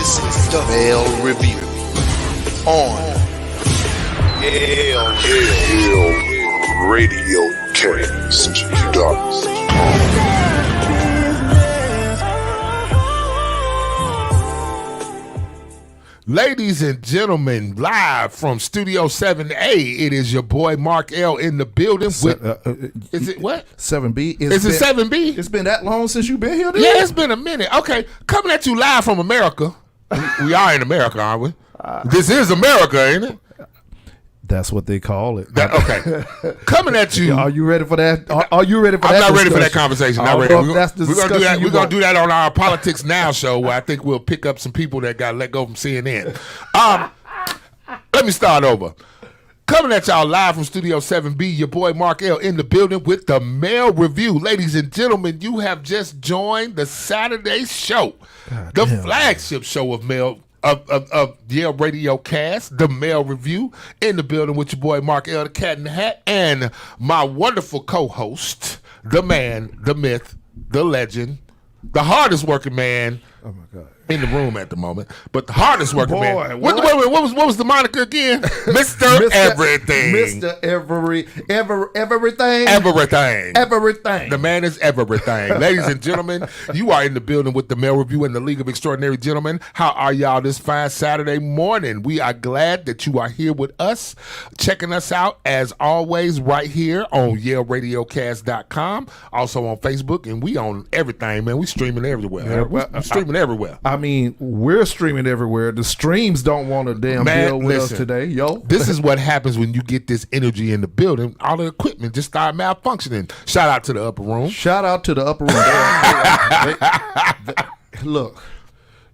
This is the Male Review on Yale Radiocast.com. Ladies and gentlemen, live from Studio 7A, it is your boy Mark L in the building. Is it what? 7B. Is it 7B? It's been that long since you've been here, dude? Yeah, it's been a minute. Okay, coming at you live from America. We are in America, aren't we? This is America, ain't it? That's what they call it. Okay. Coming at you. Are you ready for that? Are you ready for that? I'm not ready discussion? for that conversation. Not ready. We're gonna do that on our Politics Now show, where I think we'll pick up some people that got let go from CNN. Let me start over. Coming at y'all live from Studio 7B, your boy Mark L in the building with the Male Review. Ladies and gentlemen, you have just joined the Saturday show, the flagship show of Yale Radiocast, the Male Review, in the building with your boy Mark L, the Cat in the Hat, and my wonderful co-host, the man, the myth, the legend, the hardest working man. Oh my God. In the room at the moment, but the hardest working man. What was the moniker again? Mr. Everything. Mr. Everything. Everything. The man is everything. Ladies and gentlemen, you are in the building with the Male Review and the League of Extraordinary Gentlemen. How are y'all this fine Saturday morning? We are glad that you are here with us, checking us out as always right here on YaleRadiocast.com, also on Facebook, and we on everything, man. We streaming everywhere. We're streaming everywhere. I mean, we're streaming everywhere. The streams don't want to deal with us today, yo. This is what happens when you get this energy in the building. All the equipment just start malfunctioning. Shout out to the upper room. Look,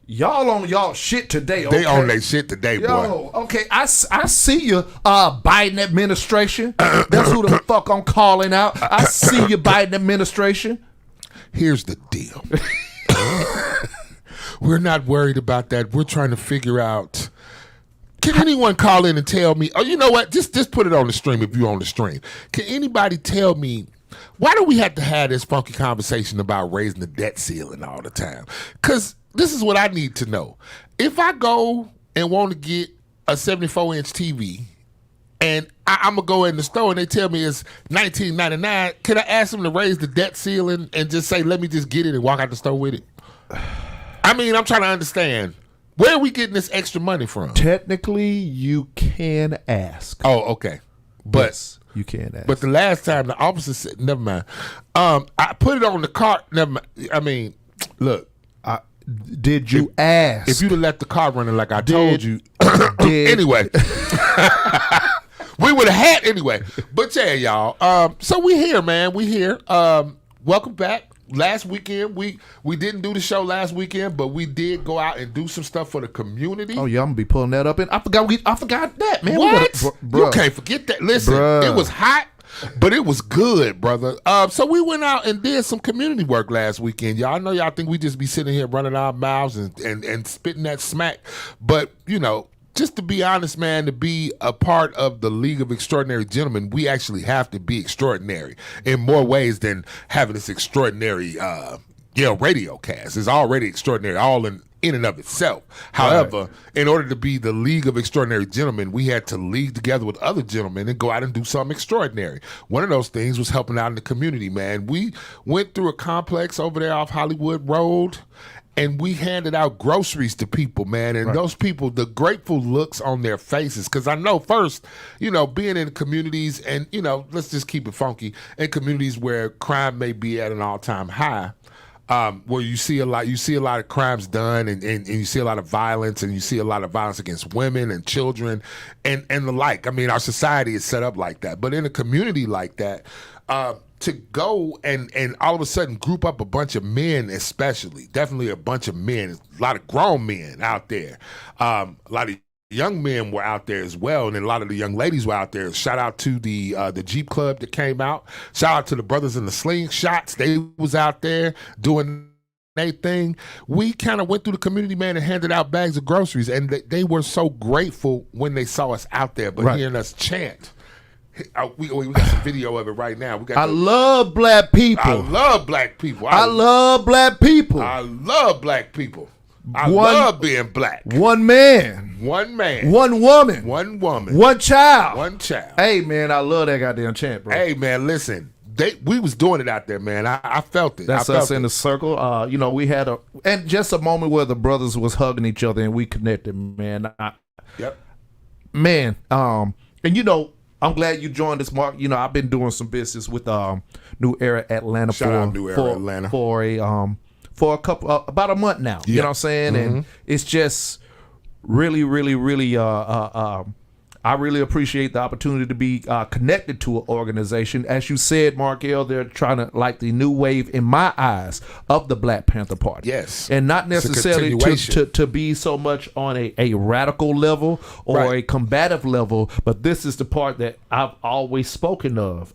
y'all on y'all shit today. Okay? They on their shit today, boy. Yo, okay, I see you, Biden administration. That's who the fuck I'm calling out. I see you, Biden administration. Here's the deal. We're not worried about that. We're trying to figure out, can anyone call in and tell me, oh, you know what? Just put it on the stream if you're on the stream. Can anybody tell me, why do we have to have this funky conversation about raising the debt ceiling all the time? Because this is what I need to know. If I go and want to get a 74-inch TV, and I'm going to go in the store and they tell me it's $19.99, can I ask them to raise the debt ceiling and just say, let me just get it and walk out the store with it? I mean, I'm trying to understand, where are we getting this extra money from? Technically, you can ask. Oh, okay. But yes, you can ask. But the last time the officer said, never mind. I put it on the cart. Never mind. I mean, look. Did you ask? If you'd have left the car running like I told you. Anyway. We would have had anyway. But yeah, y'all. So we here, man. We here. Welcome back. Last weekend, we didn't do the show last weekend, but we did go out and do some stuff for the community. Oh yeah, I'm gonna be pulling that up, and I forgot that, man. What? You can't forget that. Listen, It was hot, but it was good, brother. So we went out and did some community work last weekend. Y'all know y'all think we just be sitting here running our mouths and spitting that smack, but you know. Just to be honest, man, to be a part of the League of Extraordinary Gentlemen, we actually have to be extraordinary in more ways than having this extraordinary Yale Radiocast. It's already extraordinary, all in and of itself. However, in order to be the League of Extraordinary Gentlemen, we had to league together with other gentlemen and go out and do something extraordinary. One of those things was helping out in the community, man. We went through a complex over there off Hollywood Road, and we handed out groceries to people, man. And those people, the grateful looks on their faces. Because I know first, you know, being in communities and, you know, let's just keep it funky, in communities where crime may be at an all-time high, where you see a lot of crimes done and you see a lot of violence, and you see a lot of violence against women and children and the like. I mean, our society is set up like that. But in a community like that, to go and all of a sudden group up a bunch of men, especially, definitely a bunch of men, a lot of grown men out there, a lot of young men were out there as well, and then a lot of the young ladies were out there. Shout out to the Jeep Club that came out. Shout out to the brothers in the Slingshots. They was out there doing their thing. We kind of went through the community, man, and handed out bags of groceries, and they were so grateful when they saw us out there. But hearing us chant, we got some video of it right now. I love black people. I love black people. I love black people. I love black people. I love being black. One man. One man. One woman. One woman. One child. One child. Hey, man, I love that goddamn chant, bro. Hey, man, listen. We was doing it out there, man. I felt it. That's us in the circle. We had and just a moment where the brothers was hugging each other and we connected, man. Yep. Man, and I'm glad you joined us, Mark. I've been doing some business with New Era Atlanta Atlanta for a couple about a month now. You know what I'm saying? Mm-hmm. And it's just really, really, really I really appreciate the opportunity to be connected to an organization. As you said, Markel, they're trying to like the new wave, in my eyes, of the Black Panther Party. Yes. And not necessarily to be so much on a radical level or a combative level, but this is the part that I've always spoken of.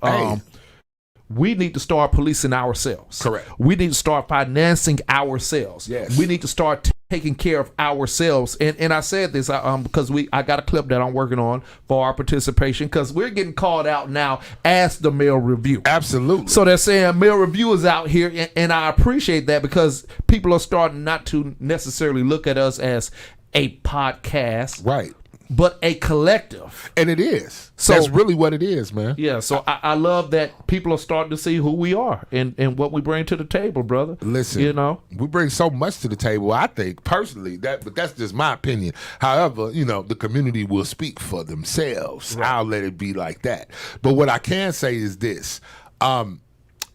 We need to start policing ourselves. Correct. We need to start financing ourselves. Yes. We need to start taking care of ourselves. And I said this because I got a clip that I'm working on for our participation, because we're getting called out now as the Male Review. Absolutely. So they're saying Male Review is out here, and I appreciate that, because people are starting not to necessarily look at us as a podcast. Right. But a collective. And it is. So that's really what it is, man. Yeah, so I love that people are starting to see who we are and what we bring to the table, brother. Listen, we bring so much to the table, I think, personally, but that's just my opinion. However, the community will speak for themselves. Right. I'll let it be like that. But what I can say is this.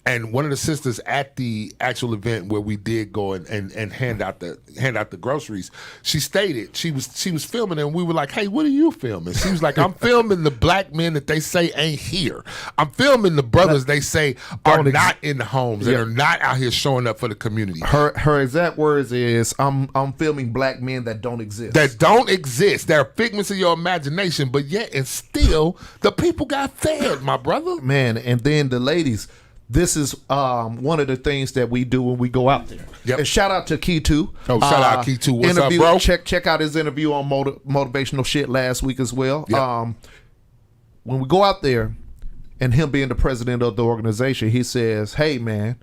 And one of the sisters at the actual event where we did go and hand out the groceries, she stated she was filming, and we were like, "Hey, what are you filming?" She was like, "I'm filming the black men that they say ain't here. I'm filming the brothers they say are not in the homes and are not out here showing up for the community." Her exact words is, "I'm filming black men that don't exist. That don't exist. They're figments of your imagination, but yet and still the people got fed, my brother." Man, and then the ladies. This is one of the things that we do when we go out there. Yep. And shout out to Key 2. Oh, shout out Key 2. What's up, bro? Check out his interview on motivational shit last week as well. Yep. When we go out there, and him being the president of the organization, he says, "Hey, man,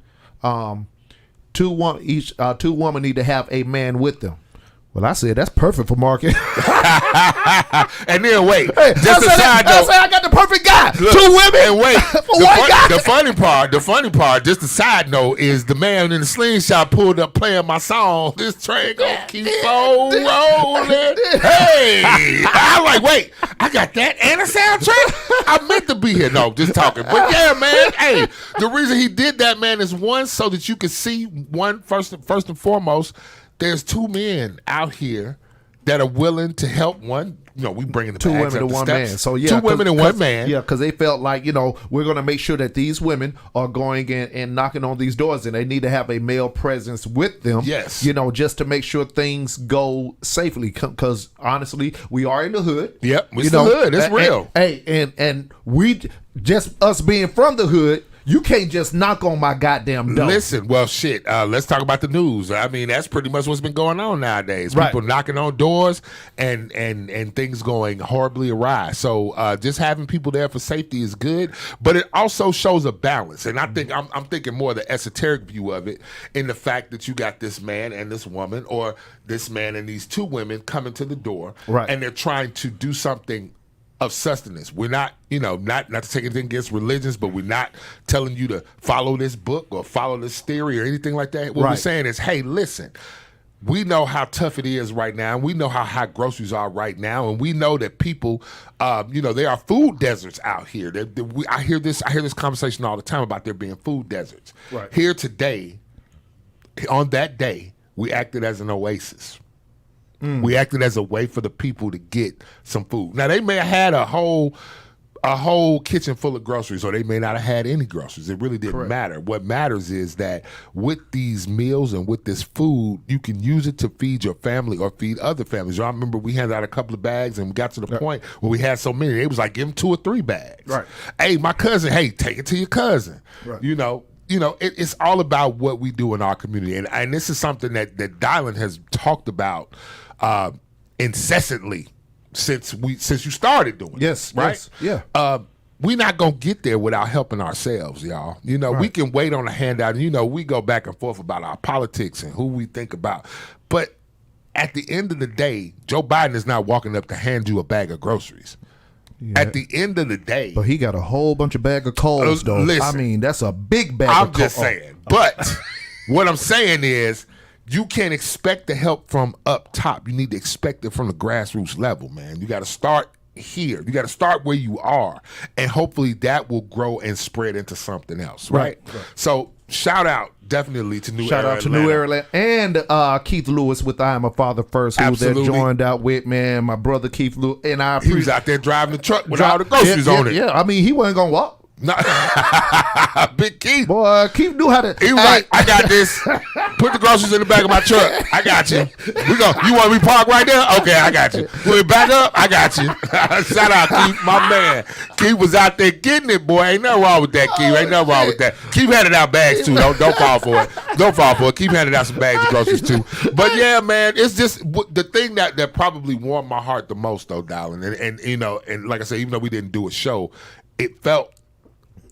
two women need to have a man with them." Well, I said that's perfect for market. And then wait, just a side note. I say I got the perfect guy. Look, 2 women and wait. for one guy. The funny part, just a side note, is the man in the slingshot pulled up playing my song. This train gonna keep on rolling. Hey, I'm like, wait, I got that and a soundtrack. I meant to be here. No, just talking. But yeah, man. Hey, the reason he did that, man, is one, so that you can see first and foremost. There's 2 men out here that are willing to help. One, we bringing the 2 bags women up and the 1 steps. man. So yeah, 2 women and 1 man. Yeah, because they felt like we're going to make sure that these women are going and knocking on these doors, and they need to have a male presence with them. Yes, just to make sure things go safely. Because honestly, we are in the hood. Yep, it's the hood. It's real. And we just us being from the hood. You can't just knock on my goddamn door. Listen, well, shit. Let's talk about the news. I mean, that's pretty much what's been going on nowadays. Right. People knocking on doors and things going horribly awry. So just having people there for safety is good, but it also shows a balance. And I think I'm thinking more of the esoteric view of it, in the fact that you got this man and this woman, or this man and these 2 women coming to the door, right, and they're trying to do something of sustenance. We're not, not to take anything against religions, but we're not telling you to follow this book or follow this theory or anything like that. What we're saying is, hey, listen, we know how tough it is right now, and we know how high groceries are right now, and we know that people, there are food deserts out here. I hear this conversation all the time about there being food deserts. Right. Here today, on that day, we acted as an oasis. We acted as a way for the people to get some food. Now, they may have had a whole kitchen full of groceries, or they may not have had any groceries. It really didn't matter. What matters is that with these meals and with this food, you can use it to feed your family or feed other families. I remember we handed out a couple of bags, and we got to the point where we had so many. They was like, give them 2 or 3 bags. Right. Hey, my cousin, hey, take it to your cousin. Right. It's all about what we do in our community. And this is something that Dylan has talked about incessantly since you started doing it. Yes, right? Yes, yeah. We're not going to get there without helping ourselves, y'all. We can wait on a handout, and we go back and forth about our politics and who we think about. But at the end of the day, Joe Biden is not walking up to hand you a bag of groceries. Yeah. At the end of the day. But he got a whole bunch of bag of coals, though. Listen, I mean, that's a big bag of coals. I'm just saying. But what I'm saying is, you can't expect the help from up top. You need to expect it from the grassroots level, man. You got to start here. You got to start where you are. And hopefully that will grow and spread into something else, right? So shout out definitely to New Era Atlanta. Shout out to New Era Atlanta. And Keith Lewis with I Am a Father First, who they joined out with, man. My brother Keith Lewis. And he was out there driving the truck with all the groceries on it. Yeah, I mean, he wasn't going to walk. No. Big Keith. Boy, Keith knew how to. He was like, I got this. Put the groceries in the back of my truck. I got you. You want me park right there? Okay, I got you. Put it back up? I got you. Shout out Keith, my man. Keith was out there getting it, boy. Ain't nothing wrong with that, Keith. Ain't nothing wrong with that. Keith handed out bags too. Don't fall for it. Don't fall for it. Keith handed out some bags of groceries too. But yeah, man, it's just the thing that probably warmed my heart the most, though, darling. And you know, and like I said, even though we didn't do a show, it felt.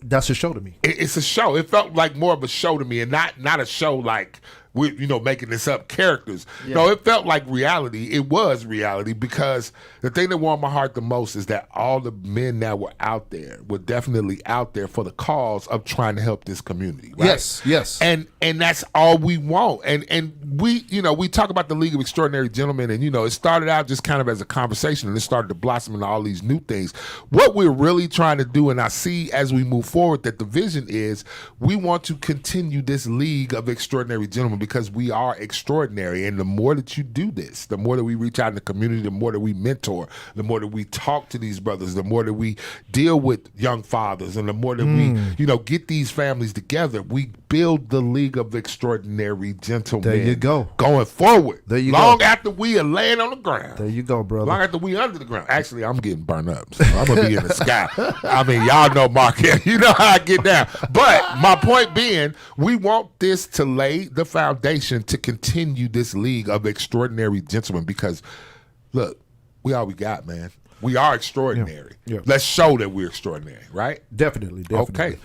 That's a show to me. It's a show. It felt like more of a show to me, and not a show like we're making this up characters. Yeah. No, it felt like reality. It was reality, because the thing that warmed my heart the most is that all the men that were out there were definitely out there for the cause of trying to help this community. Right? Yes. And that's all we want. And we we talk about the League of Extraordinary Gentlemen, and it started out just kind of as a conversation, and it started to blossom into all these new things. What we're really trying to do, and I see as we move forward that the vision is, we want to continue this League of Extraordinary Gentlemen, because we are extraordinary. And the more that you do this, the more that we reach out in the community, the more that we mentor, the more that we talk to these brothers, the more that we deal with young fathers, and the more that we get these families together, we build the League of Extraordinary Gentlemen. There you go. Going forward. There you Long go. after we are laying on the ground. There you go, brother. Long after we under the ground. Actually, I'm getting burned up, so I'm going to be in the sky. I mean, y'all know Mark. You know how I get down. But my point being, we want this to lay the foundation to continue this League of Extraordinary Gentlemen, because, look, we all we got, man. We are extraordinary. Yeah. Let's show that we're extraordinary, right? Definitely. Okay.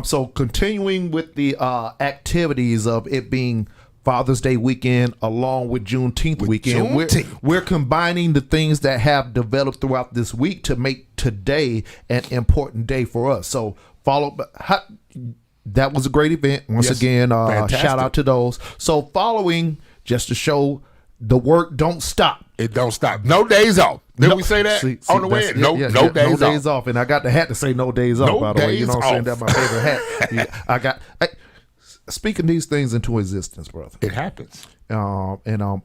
So continuing with the activities of it being Father's Day weekend along with JuneTeenth weekend, we're combining the things that have developed throughout this week to make today an important day for us. So that was a great event. Once again, shout out to those. So following, just to show the work don't stop. It don't stop. No days off. Did we say that on the way? No days off. And I got the hat to say no days off, by the way. You know what I'm saying? That's my favorite hat. I got speaking these things into existence, brother. It happens. And I'm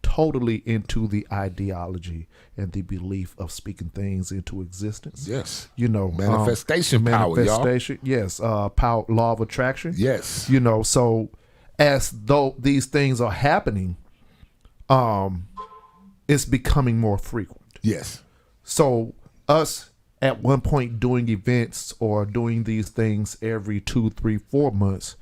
totally into the ideology and the belief of speaking things into existence. Yes. Manifestation power, y'all. Yes. Power, law of attraction. Yes. So as though these things are happening, it's becoming more frequent. Yes. So us at one point doing events or doing these things every 2, 3, 4 months,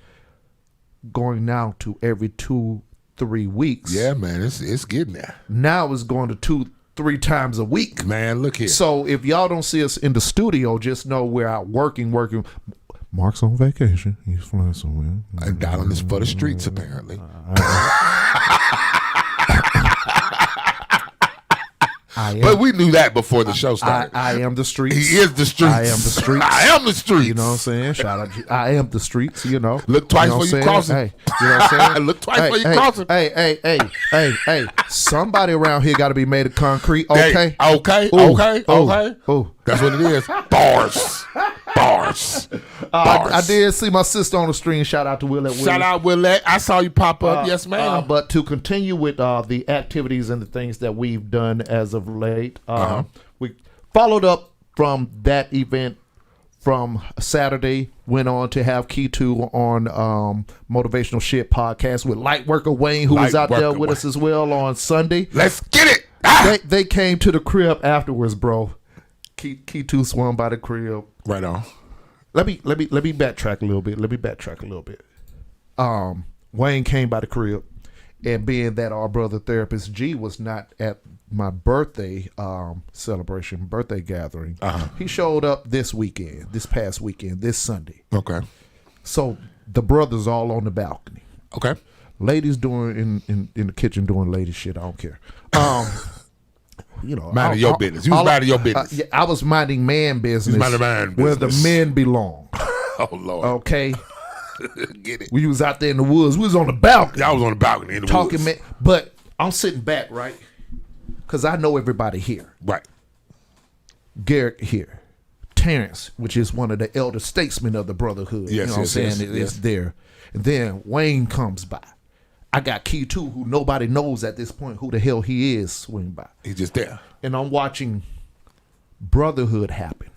going now to every 2, 3 weeks. Yeah, man, it's getting there. Now it's going to 2, 3 times a week. Man, look here. So if y'all don't see us in the studio, just know we're out working. Mark's on vacation. He's flying somewhere. And dialing is for the streets, apparently. But we knew that before the show started. I am the streets. He is the streets. I am the streets. I am the streets. You know what I'm saying? Shout out. I am the streets, Look twice before you crossing. Hey, you know what I'm saying? Look twice before you crossing. Hey. Somebody around here got to be made of concrete, okay? Okay. That's what it is. Bars. I did see my sister on the stream. Shout out to Willette. Shout out Willette. I saw you pop up. Yes, ma'am. But to continue with the activities and the things that we've done as of late, we followed up from that event from Saturday, went on to have Key 2 on Motivational Shit podcast with Lightworker Wayne, who was out there with us as well on Sunday. Let's get it. They came to the crib afterwards, bro. Key 2 swung by the crib. Right on. Let me backtrack a little bit. Wayne came by the crib, and being that our brother therapist G was not at my birthday birthday gathering, he showed up this past weekend, this Sunday. Okay. So the brothers all on the balcony. Okay. ladies doing in the kitchen doing lady shit. I don't care. Minding your business. You was minding your business. Yeah, I was minding man business. Minding man where business. the men belong. Oh Lord. Okay. Get it. We was out there in the woods. We was on the balcony. I was on the balcony in the talking, woods. man. But I'm sitting back, right? Because I know everybody here. Right. Garrett here. Terrence, which is one of the elder statesmen of the brotherhood. Yes, you know what I'm saying? yes. It's there. And then Wayne comes by. I got Key 2, who nobody knows at this point who the hell he is, swing by. He's just there. And I'm watching brotherhood happen.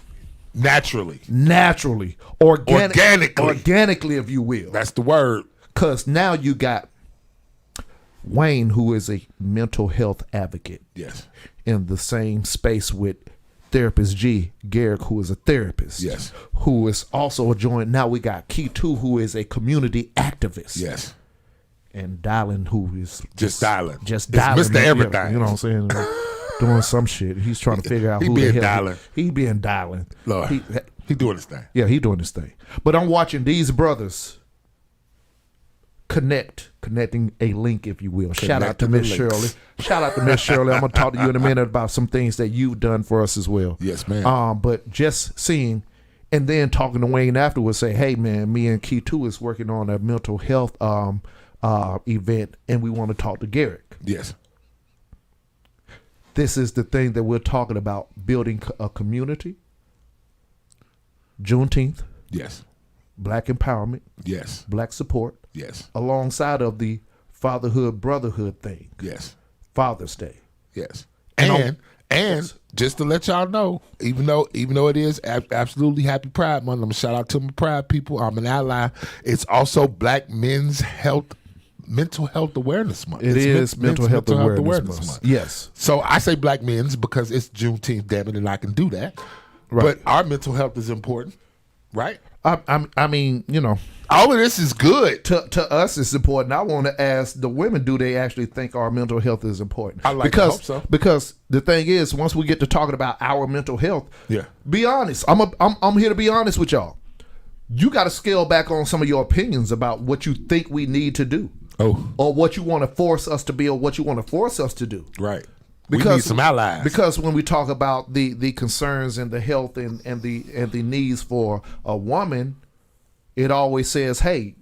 Naturally. Organically, if you will. That's the word. Because now you got Wayne, who is a mental health advocate. Yes. In the same space with Therapist G, Garrick, who is a therapist. Yes. Who is also joined. Now we got Key 2, who is a community activist. Yes. And Dylan, who is just Dylan. Just Dylan. Mr. Everything. You know what I'm saying? Doing some shit. He's trying to figure out he who being the hell Dylan. He being Dylan. Lord. He doing his thing. Yeah, he doing his thing. But I'm watching these brothers connecting a link, if you will. Shout out to Miss Shirley. Shout out to Miss Shirley. I'm gonna talk to you in a minute about some things that you've done for us as well. Yes, ma'am. But just seeing and then talking to Wayne afterwards, say, hey man, me and Key 2 is working on a mental health event and we want to talk to Garrick. Yes. This is the thing that we're talking about, building a community. JuneTeenth. Yes. Black empowerment. Yes. Black support. Yes. Alongside of the fatherhood, brotherhood thing. Yes. Father's Day. Yes. And just to let y'all know, even though it is absolutely Happy Pride Month, I'm gonna shout out to my Pride people. I'm an ally. It's also Black Mental Health Awareness Month. It is Mental Health Awareness Month. Yes. So I say Black men's because it's JuneTeenth, damn it, and I can do that. Right. But our mental health is important, right? I mean, you know, all of this is good. To us, it's important. I want to ask the women, do they actually think our mental health is important? I like to hope so. Because the thing is, once we get to talking about our mental health, yeah, be honest. I'm here to be honest with y'all. You got to scale back on some of your opinions about what you think we need to do. Oh. Or what you want to force us to be, or what you want to force us to do. Right. Because, we need some allies. Because when we talk about the concerns and the health and the needs for a woman, it always says, hey,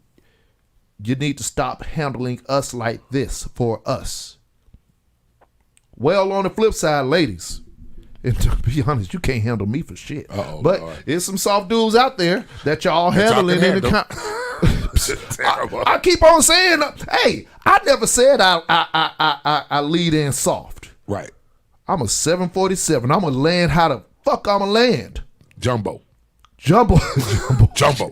you need to stop handling us like this for us. Well, on the flip side, ladies, and to be honest, you can't handle me for shit. But Lord. There's some soft dudes out there that y'all handling in the I keep on saying, hey, I never said I lead in soft. Right. I'm a 747. I'm gonna land how the fuck I'm gonna land. Jumbo. Jumbo Jumbo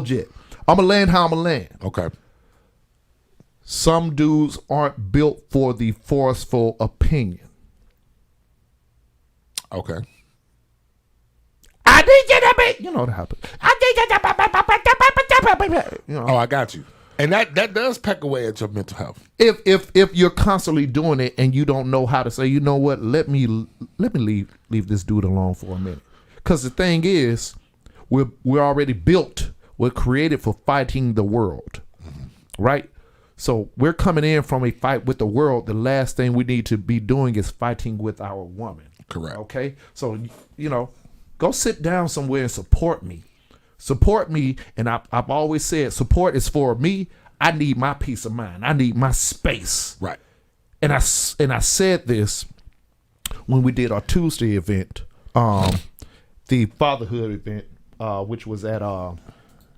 jet. I'm gonna land how I'm gonna land. Okay. Some dudes aren't built for the forceful opinion. Okay. I need you to be. You know what happened. I need you to. You know. Oh, I got you. And that does peck away at your mental health. If you're constantly doing it and you don't know how to say, you know what, let me leave this dude alone for a minute. Because the thing is, we're already built. We're created for fighting the world, right? So we're coming in from a fight with the world. The last thing we need to be doing is fighting with our woman. Correct. Okay. So go sit down somewhere and support me. Support me, and I've always said support is for me. I need my peace of mind. I need my space. Right. And I said this when we did our Tuesday event, the fatherhood event, which was at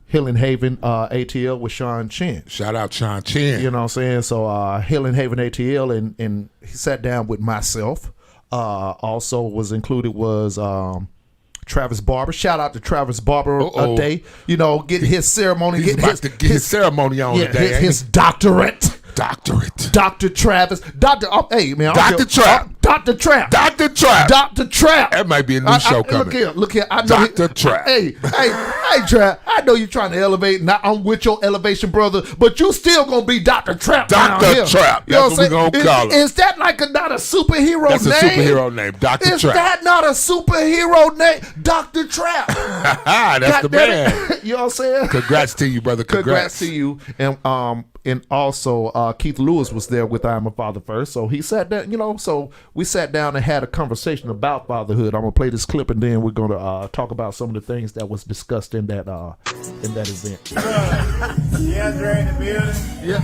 Healing Haven ATL with Sean Chen. Shout out Sean Chen. You know what I'm saying? So Healing Haven ATL, and he sat down with myself. Also was included was Travis Barber. Shout out to Travis Barber a day. Getting his ceremony. He's about to get his ceremony on today. His doctorate. Doctorate. Dr. Travis. Hey, man. Dr. Trap. Dr. Trap. Dr. Trap. Dr. Trap. That might be a new show coming. Look here. I know Dr. Trap. Hey, Trap. I know you're trying to elevate. Now I'm with your elevation, brother, but you still gonna be Dr. Trap. Dr. Trap. You know That's what we're gonna call him. Is that like not a superhero name? That's a superhero name, Dr. Trap. Is that not a superhero name? Dr. Trap. That's the man. You know what I'm saying? Congrats to you, brother. Congrats to you. And also Keith Lewis was there with I'm a Father First. So he sat down, so we sat down and had a conversation about fatherhood. I'm gonna play this clip and then we're gonna talk about some of the things that was discussed in that event. DeAndre in the building. Yeah.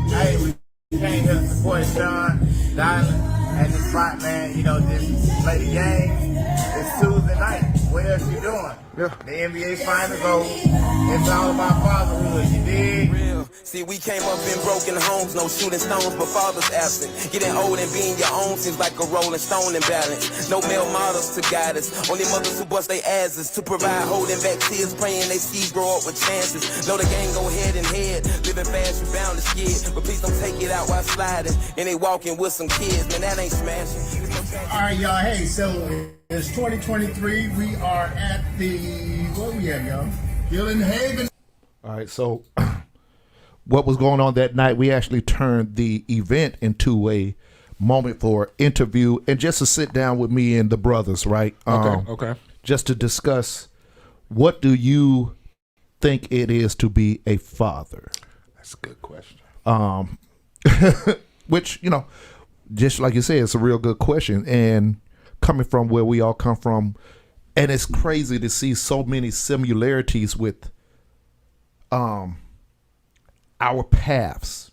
Hey, we came here to support Sean Diamond and this spot, man. Just play the game. It's Tuesday night. What else you doing? Yeah. The NBA Finals over. It's all about fatherhood, you dig? Real. See, we came up in broken homes, no shooting stones, but fathers absent. Getting old and being your own seems like a rolling stone in balance. No male models to guide us, only mothers who bust their asses to provide, holding back tears, praying they seeds grow up with chances. Know the game go head and head, living fast, you bound to skid, but please don't take it out while sliding. And they walking with some kids, man, that ain't smashing. All right, y'all. Hey, so it's 2023. We are at where we at, y'all? Gillen Haven. All right, so what was going on that night, we actually turned the event into a moment for interview and just to sit down with me and the brothers, right? Okay. Just to discuss, what do you think it is to be a father? That's a good question. Which, just like you said, it's a real good question. And coming from where we all come from, and it's crazy to see so many similarities with our paths,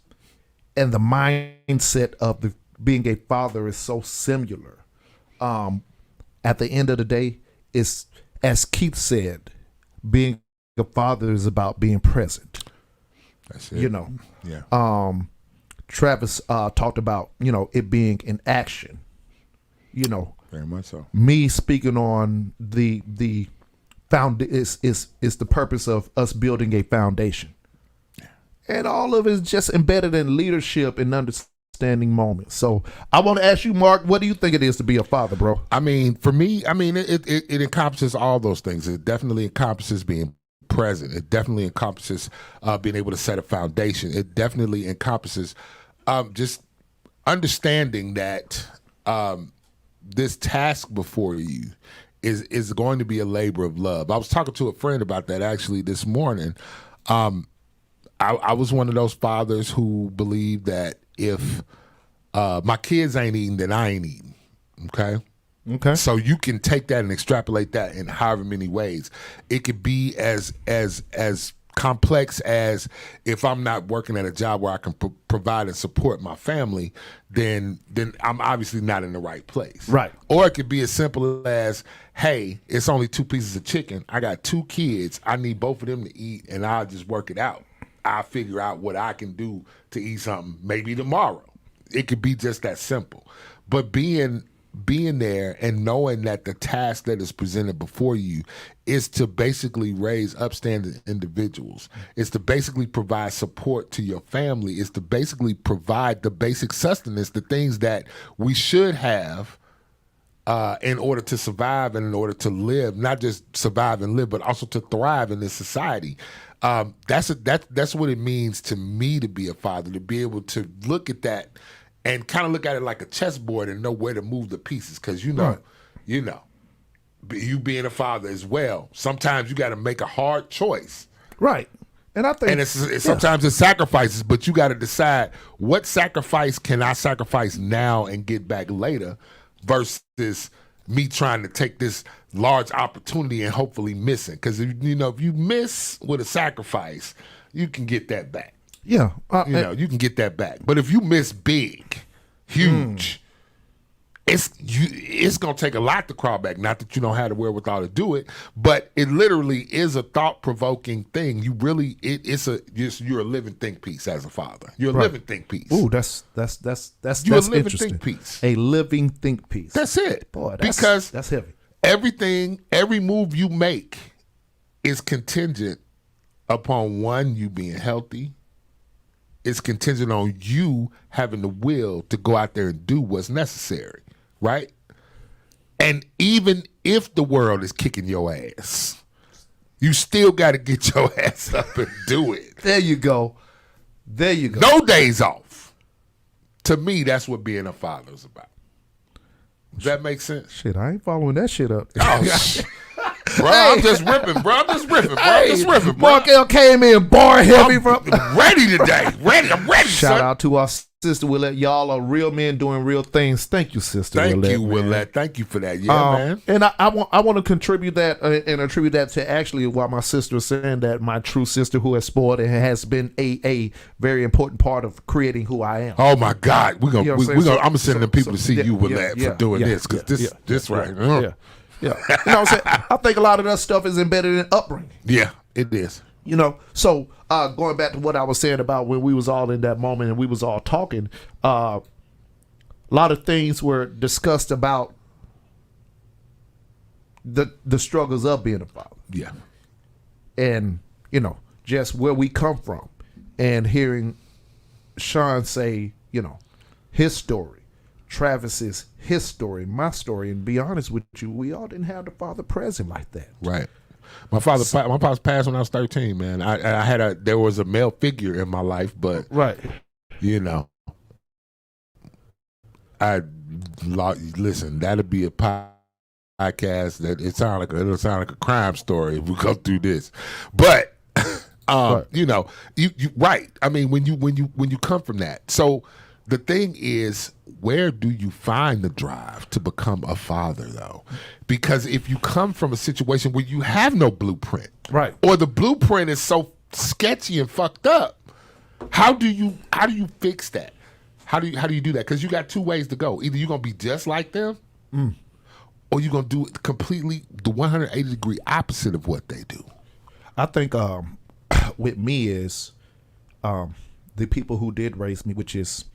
and the mindset of being a father is so similar. At the end of the day, it's, as Keith said, being a father is about being present. That's it. Yeah. Travis talked about, it being in action. Very much so. Me speaking on the found is the purpose of us building a foundation. And all of it is just embedded in leadership and understanding moments. So I want to ask you, Mark, what do you think it is to be a father, bro? I mean, for me, it encompasses all those things. It definitely encompasses being present. It definitely encompasses being able to set a foundation. It definitely encompasses just understanding that this task before you is going to be a labor of love. I was talking to a friend about that actually this morning. I was one of those fathers who believed that if my kids ain't eating, then I ain't eating. Okay. So you can take that and extrapolate that in however many ways. It could be as complex as, if I'm not working at a job where I can provide and support my family, then I'm obviously not in the right place. Right. Or it could be as simple as, hey, it's only 2 pieces of chicken. I got 2 kids. I need both of them to eat, and I'll just work it out. I'll figure out what I can do to eat something maybe tomorrow. It could be just that simple. But being there and knowing that the task that is presented before you is to basically raise upstanding individuals. It's to basically provide support to your family. It's to basically provide the basic sustenance, the things that we should have in order to survive and in order to live, not just survive and live, but also to thrive in this society. That's what it means to me to be a father, to be able to look at that and kind of look at it like a chessboard and know where to move the pieces. Because you being a father as well, sometimes you got to make a hard choice. Right. And I think, and sometimes it's sacrifices, but you got to decide, what sacrifice can I sacrifice now and get back later, versus me trying to take this large opportunity and hopefully missing. Because if you miss with a sacrifice, you can get that back. Yeah. You can get that back. But if you miss big, huge, it's going to take a lot to crawl back. Not that you don't have the wherewithal to do it, but it literally is a thought-provoking thing. You're a living think piece as a father. You're a living think piece. Ooh, that's You're a living interesting. think piece. A living think piece. That's it. Boy, because that's heavy. Every move you make is contingent upon, one, you being healthy, is contingent on you having the will to go out there and do what's necessary, right? And even if the world is kicking your ass, you still got to get your ass up and do it. There you go. There you go. No days off. To me, that's what being a father is about. Does that make sense? Shit, I ain't following that shit up. Oh, bro, I'm just ripping, bro. I'm just ripping, bro. Mark L came in bar heavy from ready today. I'm ready, Shout son. out to our sister Willette. Y'all are real men doing real things. Thank you, sister Thank Willette. you, man. Willette. Thank you for that. Yeah, man. And I want to contribute that and attribute that to actually what my sister was saying, that my true sister who has spoiled and has been a very important part of creating who I am. Oh my God, I'm gonna send them people to see you, Willette, yeah, for doing this, because this right. Yeah. You know what I'm saying? I think a lot of that stuff is embedded in upbringing. Yeah, it is. You know, so going back to what I was saying about when we was all in that moment and we was all talking, a lot of things were discussed about the struggles of being a father. Yeah. And, you know, just where we come from and hearing Sean say, you know, his story, Travis's his story, my story, and be honest with you, we all didn't have the father present like that. Right. My pops passed when I was 13, man. There was a male figure in my life, but right, you know, listen, that'd be a podcast that it'll sound like a crime story if we go through this. But right. you know, you right. I mean, when you come from that. So the thing is, where do you find the drive to become a father, though? Because if you come from a situation where you have no blueprint, right, or the blueprint is so sketchy and fucked up, how do you fix that? How do you do that? Because you got two ways to go. Either you're gonna be just like them, or you're gonna do it completely the 180-degree opposite of what they do. I think with me is the people who did raise me, which is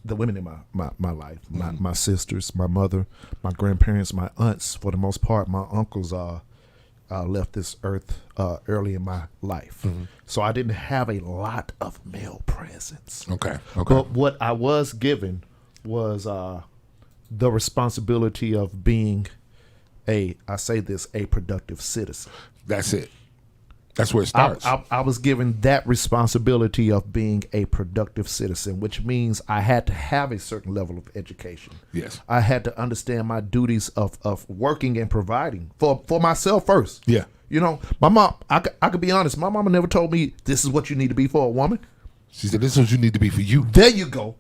the women in my life, my sisters, my mother, my grandparents, my aunts, for the most part, my uncles left this earth early in my life. So I didn't have a lot of male presence. Okay. But what I was given was the responsibility of being a productive citizen. That's it. That's where it starts. I was given that responsibility of being a productive citizen, which means I had to have a certain level of education. Yes. I had to understand my duties of working and providing for myself first. Yeah. You know, my mom, I could be honest, my mama never told me this is what you need to be for a woman. She said, this is what you need to be for you. There you go.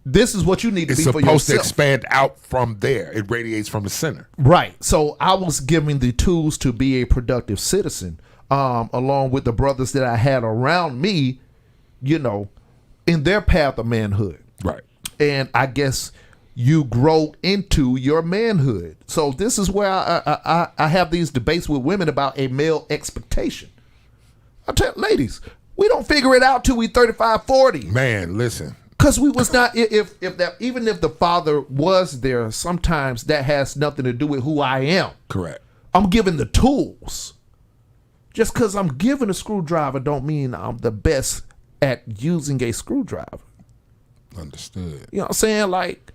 This is what you need to be for yourself. It's supposed to expand out from there. It radiates from the center. Right. So I was given the tools to be a productive citizen. Along with the brothers that I had around me, you know, in their path of manhood. Right. And I guess you grow into your manhood. So this is where I have these debates with women about a male expectation. I tell ladies, we don't figure it out till we 35, 40. Man, listen. Because we was not, even if the father was there, sometimes that has nothing to do with who I am. Correct. I'm given the tools. Just because I'm given a screwdriver don't mean I'm the best at using a screwdriver. Understood. You know what I'm saying? Like,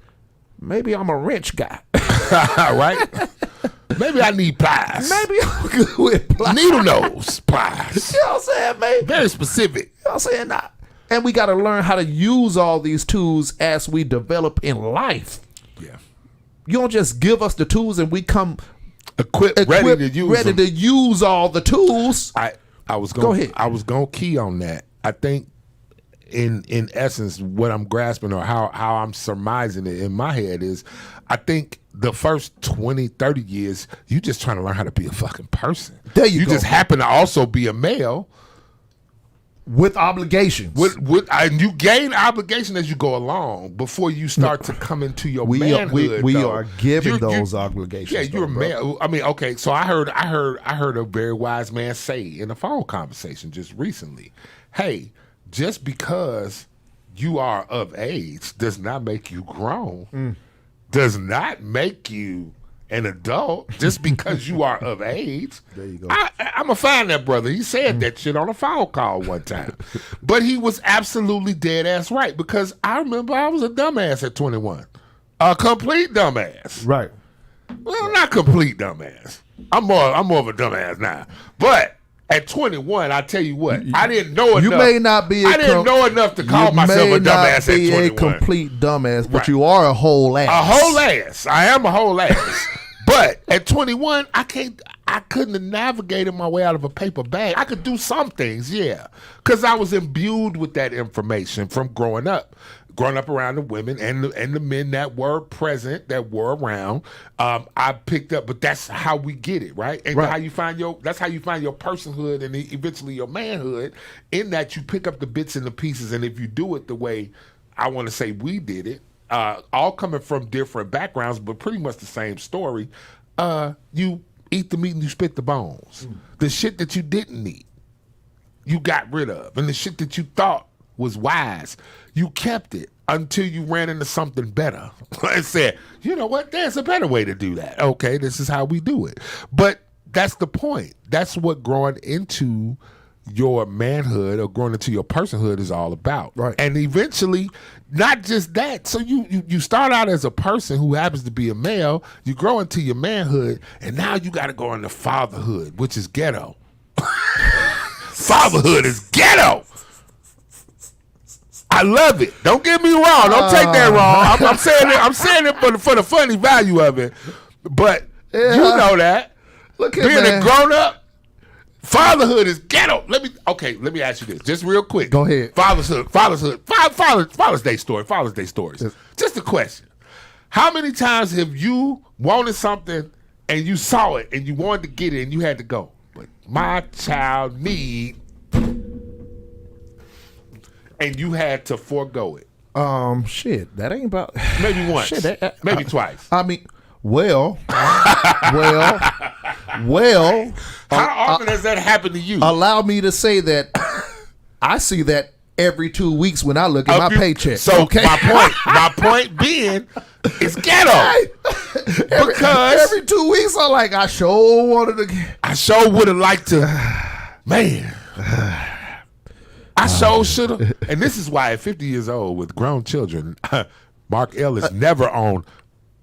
maybe I'm a wrench guy. Right? Maybe I need pliers. Maybe I'm good with pliers. Needle nose pliers. You know what I'm saying, man? Very specific. You know what I'm saying? Nah. And we got to learn how to use all these tools as we develop in life. Yeah. You don't just give us the tools and we come equipped ready to use all the tools. I was Go ahead. I was going to key on that. I think in essence what I'm grasping or how I'm surmising it in my head is I think the first 20, 30 years you just trying to learn how to be a fucking person. There you go. just happen to also be a male with obligations. And you gain obligation as you go along before you start to come into your manhood. We are given those obligations. Yeah, you're a man. I mean, okay. So I heard a very wise man say in a phone conversation just recently, "Hey, just because you are of age does not make you grown. Does not make you an adult just because you are of age. There you go. I'm going to find that brother. He said that shit on a phone call one time. But he was absolutely dead ass right, because I remember I was a dumbass at 21. A complete dumbass. Right. Well, not complete dumbass. I'm more of a dumbass now. But at 21, I tell you what, I didn't know enough. You may not be. I didn't know enough to call myself a dumbass at 21. You may not be a complete dumbass, but you are a whole ass. A whole ass. I am a whole ass. But at 21, I couldn't have navigated my way out of a paper bag. I could do some things, yeah, because I was imbued with that information from growing up around the women and the men that were present, that were around. I picked up, but that's how we get it, right? And Right. that's how you find your personhood and eventually your manhood, in that you pick up the bits and the pieces. And if you do it the way I want to say we did it, all coming from different backgrounds, but pretty much the same story, you eat the meat and you spit the bones. The shit that you didn't need, you got rid of. And the shit that you thought was wise, you kept it until you ran into something better and said, you know what, there's a better way to do that. Okay, this is how we do it. But that's the point. That's what growing into your manhood or growing into your personhood is all about. Right. And eventually, not just that. So you start out as a person who happens to be a male, you grow into your manhood, and now you got to go into fatherhood, which is ghetto. Fatherhood is ghetto. I love it. Don't get me wrong. Don't take that wrong. I'm saying it for the funny value of it. But you know that. Look at being a grown up, fatherhood is ghetto. Let me ask you this, just real quick. Go ahead. Father's Day story. Father's Day stories. Yes. Just a question. How many times have you wanted something and you saw it and you wanted to get it and you had to go, but my child need, and you had to forego it? Shit, that ain't about. Maybe once. Shit, maybe twice. I mean, well. How often has that happened to you? Allow me to say that I see that every 2 weeks when I look at my paycheck. So okay? my point being, it's ghetto. Because every 2 weeks I'm like, I sure wanted to. I sure would have liked to, man. I sure should have. And this is why at 50 years old with grown children, Mark L is never on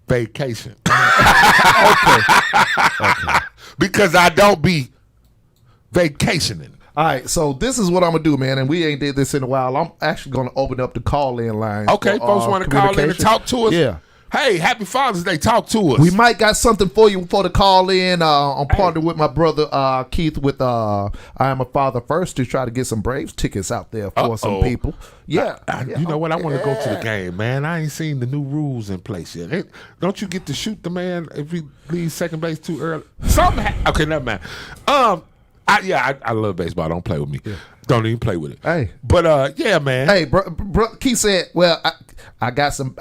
vacation. Okay. Because I don't be vacationing. All right, so this is what I'm gonna do, man, and we ain't did this in a while. I'm actually gonna open up the call-in line. Okay, folks want to call in and talk to us. Yeah. Hey, happy Father's Day. Talk to us. We might got something for you for the call in. I'm partnered with my brother Keith with I Am a Father First to try to get some Braves tickets out there for some people. Yeah. You know what? I want to go to the game, man. I ain't seen the new rules in place yet. Don't you get to shoot the man if he leaves second base too early? Okay, never mind. I love baseball. Don't play with me. Yeah. Don't even play with it. Hey. But yeah, man. Hey, bro, Keith said, well, I got some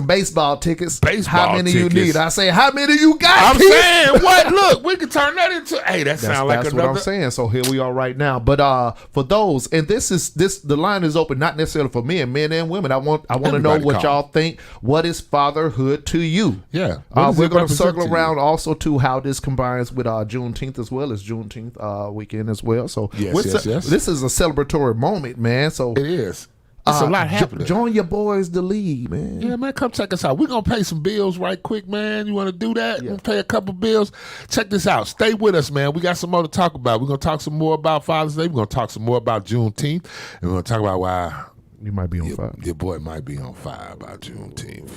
baseball tickets. Baseball How many tickets. you need? I say, how many you got, I'm Keith? saying, what? Look, we can turn that into, hey, that sounds like that's another. what I'm saying. So here we are right now. But for those, and the line is open, not necessarily for men and women. I want to know what y'all think. What is fatherhood to you? Yeah. We're going to circle around also to how this combines with JuneTeenth as well as Juneteenth weekend as well. So yes. This is a celebratory moment, man. So it is. It's a lot happening. Join your boys the league, man. Yeah, man, come check us out. We're going to pay some bills right quick, man. You want to do that? We're going to pay a couple bills. Check this out. Stay with us, man. We got some more to talk about. We're going to talk some more about Father's Day. We're going to talk some more about Juneteenth. And we're going to talk about why you might be on fire. Your boy might be on fire about Juneteenth.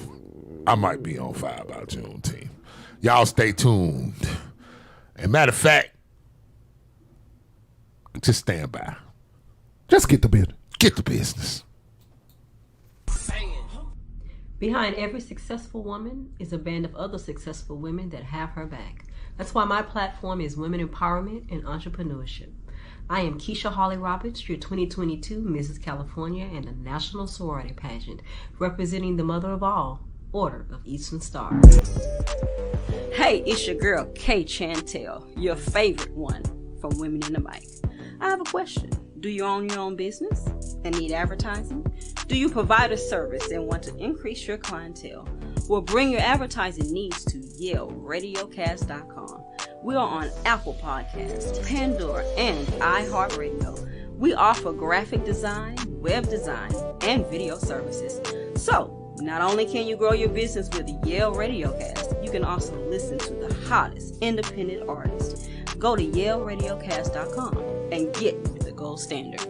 I might be on fire about Juneteenth. Y'all stay tuned. And matter of fact, just stand by. Just get the business. Get the business. Behind every successful woman is a band of other successful women that have her back. That's why my platform is women empowerment and entrepreneurship. I am Keisha Hawley Roberts, your 2022 Mrs. California and the National Sorority Pageant, representing the mother of all, Order of Eastern Star. Hey, it's your girl, Kay Chantel, your favorite one from Women in the Mic. I have a question. Do you own your own business and need advertising? Do you provide a service and want to increase your clientele? Well, bring your advertising needs to Yale Radiocast.com. We are on Apple Podcasts, Pandora, and iHeartRadio. We offer graphic design, web design, and video services. So, not only can you grow your business with Yale Radiocast, you can also listen to the hottest independent artists. Go to YaleRadiocast.com and get with the gold standard.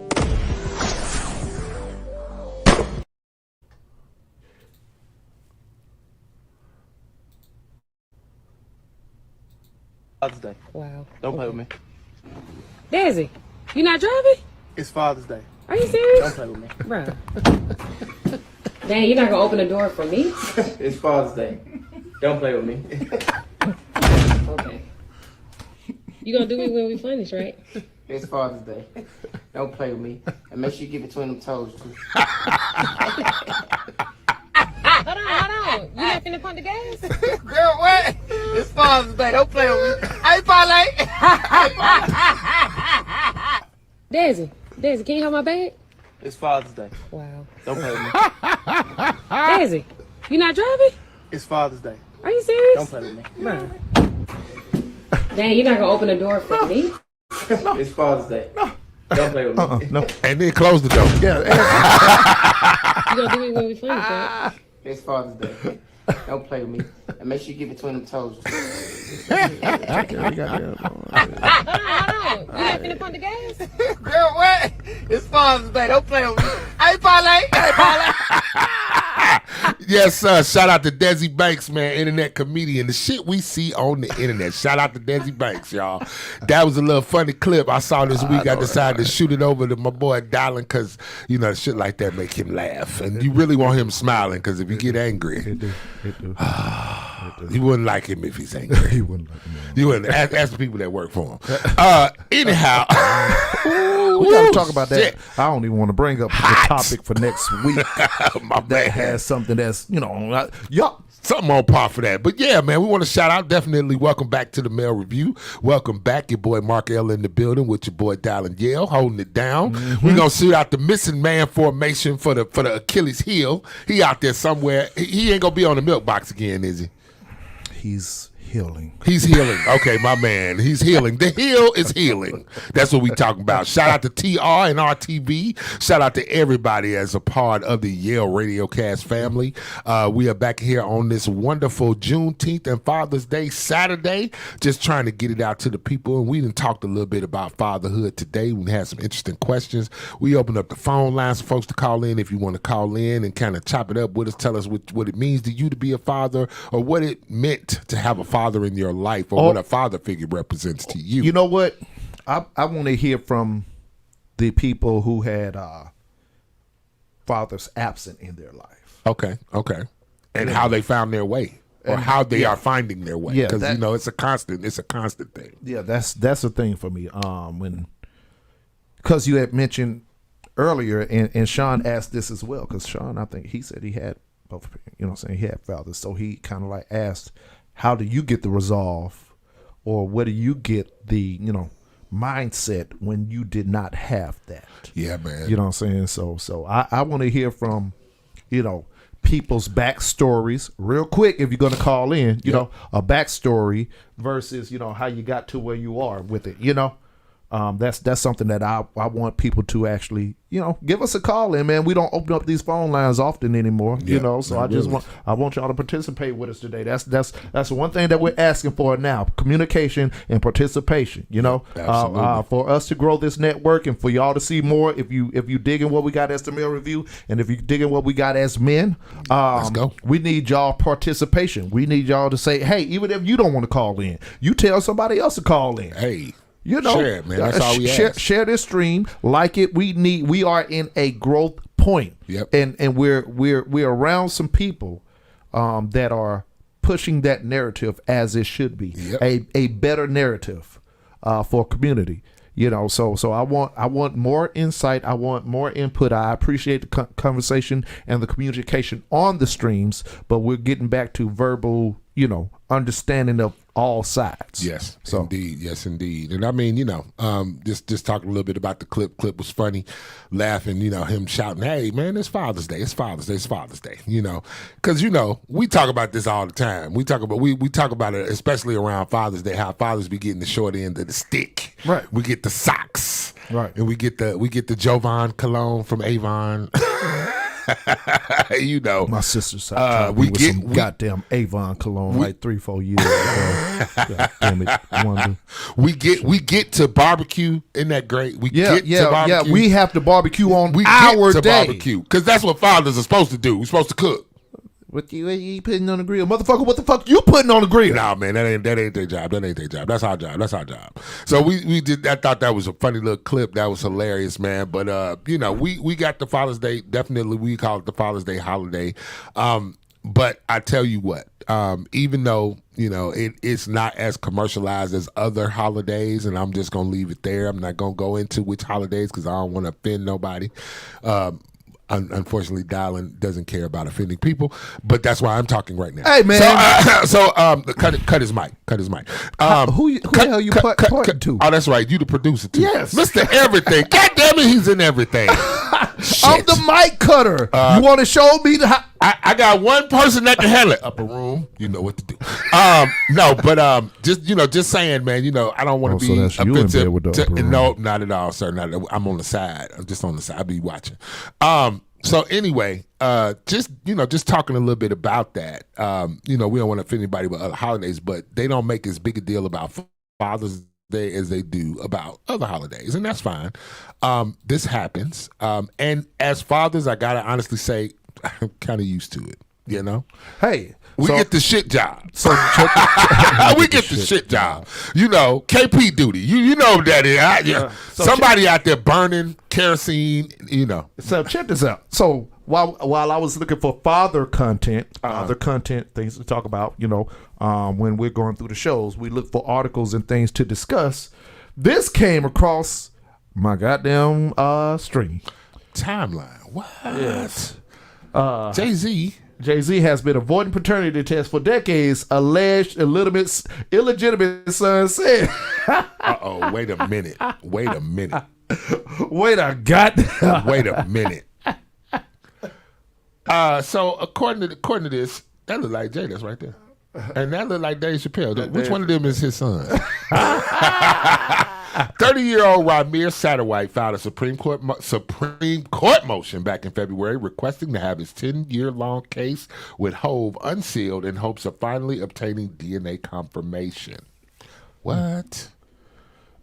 Father's Day. Wow. Don't play with me. Desi, you not driving? It's Father's Day. Are you serious? Don't play with me. Bro. Dang, you're not gonna open the door for me? It's Father's Day. Don't play with me. Okay. You gonna do it when we finish, right? It's Father's Day. Don't play with me. And make sure you get between them toes, too. Hold on. You not finna pump the gas? Girl, what? It's Father's Day. Don't play with me. Hey, Parlay. Desi, can you hold my bag? It's Father's Day. Wow. Don't play with me. Desi, you not driving? It's Father's Day. Are you serious? Don't play with me. Bro. Dang, you're not gonna open the door for me? It's Father's Day. Don't play with me. No. And then close the door. Yeah. You gonna do it when we finish, right? It's Father's Day. Don't play with me. And make sure you get between them toes. Hold on. You not finna pump the gas? Girl, what? It's Father's Day. Don't play with me. Hey, Parlay. Yes, sir. Shout out to Desi Banks, man, internet comedian. The shit we see on the internet. Shout out to Desi Banks, y'all. That was a little funny clip I saw this week. I decided to shoot it over to my boy Dylan because, you know, shit like that make him laugh. And you really want him smiling because if you get angry, It do. you wouldn't like him if he's angry. He wouldn't like him. You wouldn't. Ask the people that work for him. Anyhow. We gotta talk about that. Shit. I don't even want to bring up the topic for next week. My That bad. has something that's, y'all. Something on par for that. But yeah, man, we want to shout out. Definitely welcome back to the Mail Review. Welcome back. Your boy Mark L in the building with your boy Dylan Yale holding it down. We're going to shoot out the missing man formation for the Achilles heel. He out there somewhere. He ain't going to be on the milk box again, is he? He's healing. He's healing. Okay, my man. He's healing. The heel is healing. That's what we talking about. Shout out to TR and RTV. Shout out to everybody as a part of the Yale Radiocast family. We are back here on this wonderful Juneteenth and Father's Day Saturday, just trying to get it out to the people. And we done talked a little bit about fatherhood today. We had some interesting questions. We opened up the phone lines for folks to call in if you want to call in and kind of chop it up with us. Tell us what it means to you to be a father, or what it meant to have a father in your life, or what a father figure represents to you. You know what? I want to hear from the people who had fathers absent in their life. Okay. And how they found their way, or how they are finding their way. Yeah, Because it's a constant thing. Yeah, that's the thing for me. Because you had mentioned earlier, and Sean asked this as well, because Sean, I think he said he had both, he had fathers. So he kind of like asked, how do you get the resolve, or where do you get the, mindset when you did not have that? Yeah, man. You know what I'm saying? So I want to hear from, people's backstories real quick. If you're going to call in, a backstory versus, how you got to where you are with it, that's something that I want people to actually, give us a call in, man. We don't open up these phone lines often anymore, so I want y'all to participate with us today. That's one thing that we're asking for now: communication and participation, for us to grow this network and for y'all to see more. If you digging what we got as the Mail Review, and if you digging what we got as men, let's go. We need y'all participation. We need y'all to say, hey, even if you don't want to call in, you tell somebody else to call in. Hey. Share it, man. That's all we ask. Share this stream, like it. We are in a growth point. Yep. And we're around some people that are pushing that narrative as it should be. Yep. A better narrative for community. So I want more insight. I want more input. I appreciate the conversation and the communication on the streams, but we're getting back to verbal, understanding of all sides. Yes, So- indeed. Yes, indeed. And I mean, just talking a little bit about the clip. Clip was funny, laughing. Him shouting, "Hey, man, it's Father's Day. It's Father's Day. It's Father's Day." Because we talk about this all the time. We talk about it, especially around Father's Day. How fathers be getting the short end of the stick. Right. We get the socks. Right. And we get the Jovan cologne from Avon. My sister started we with get some goddamn Avon cologne like 3-4 years ago. God damn it, Wanda. We get to barbecue. Isn't that great? We get to barbecue. We have to barbecue on We our get to day. barbecue because that's what fathers are supposed to do. We're supposed to cook. What you putting on the grill, motherfucker? What the fuck you putting on the grill? Nah, man, that ain't their job. That ain't their job. That's our job. That's our job. So we did. I thought that was a funny little clip. That was hilarious, man. But we got the Father's Day. Definitely, we call it the Father's Day holiday. But I tell you what, even though it's not as commercialized as other holidays, and I'm just gonna leave it there. I'm not gonna go into which holidays because I don't want to offend nobody. Unfortunately, Dylan doesn't care about offending people, but that's why I'm talking right now. Hey, man. Cut his mic. Cut his mic. Who the hell you pointing to? Oh, that's right. You the producer too. Yes. Mr. Everything. God damn it, he's in everything. I'm the mic cutter. You want to show me the? I got one person that can handle it. Upper room, you know what to do. Just saying, man. I don't want to be so that's you in bed with the upper room. No, not at all, sir. Not. I'm on the side. I'm just on the side. I be watching. So anyway, just talking a little bit about that. We don't want to offend anybody with other holidays, but they don't make as big a deal about Father's Day as they do about other holidays, and that's fine. This happens, and as fathers, I gotta honestly say, I'm kind of used to it. Hey, we get the shit job. So we get the shit job. KP duty. You know what that is. Somebody out there burning kerosene. So check this out. So while I was looking for father content, other content things to talk about, when we're going through the shows, we look for articles and things to discuss. This came across my goddamn stream timeline. What? Yes. Jay-Z has been avoiding paternity tests for decades, alleged illegitimate son said. Uh-oh, wait a minute. Wait a minute. So according to this, that look like Jay, that's right there. And that look like Dave Chappelle. Which one of them is his son? 30-year-old Ramir Satterwhite filed a Supreme Court motion back in February requesting to have his 10-year-long case with Hove unsealed in hopes of finally obtaining DNA confirmation. What?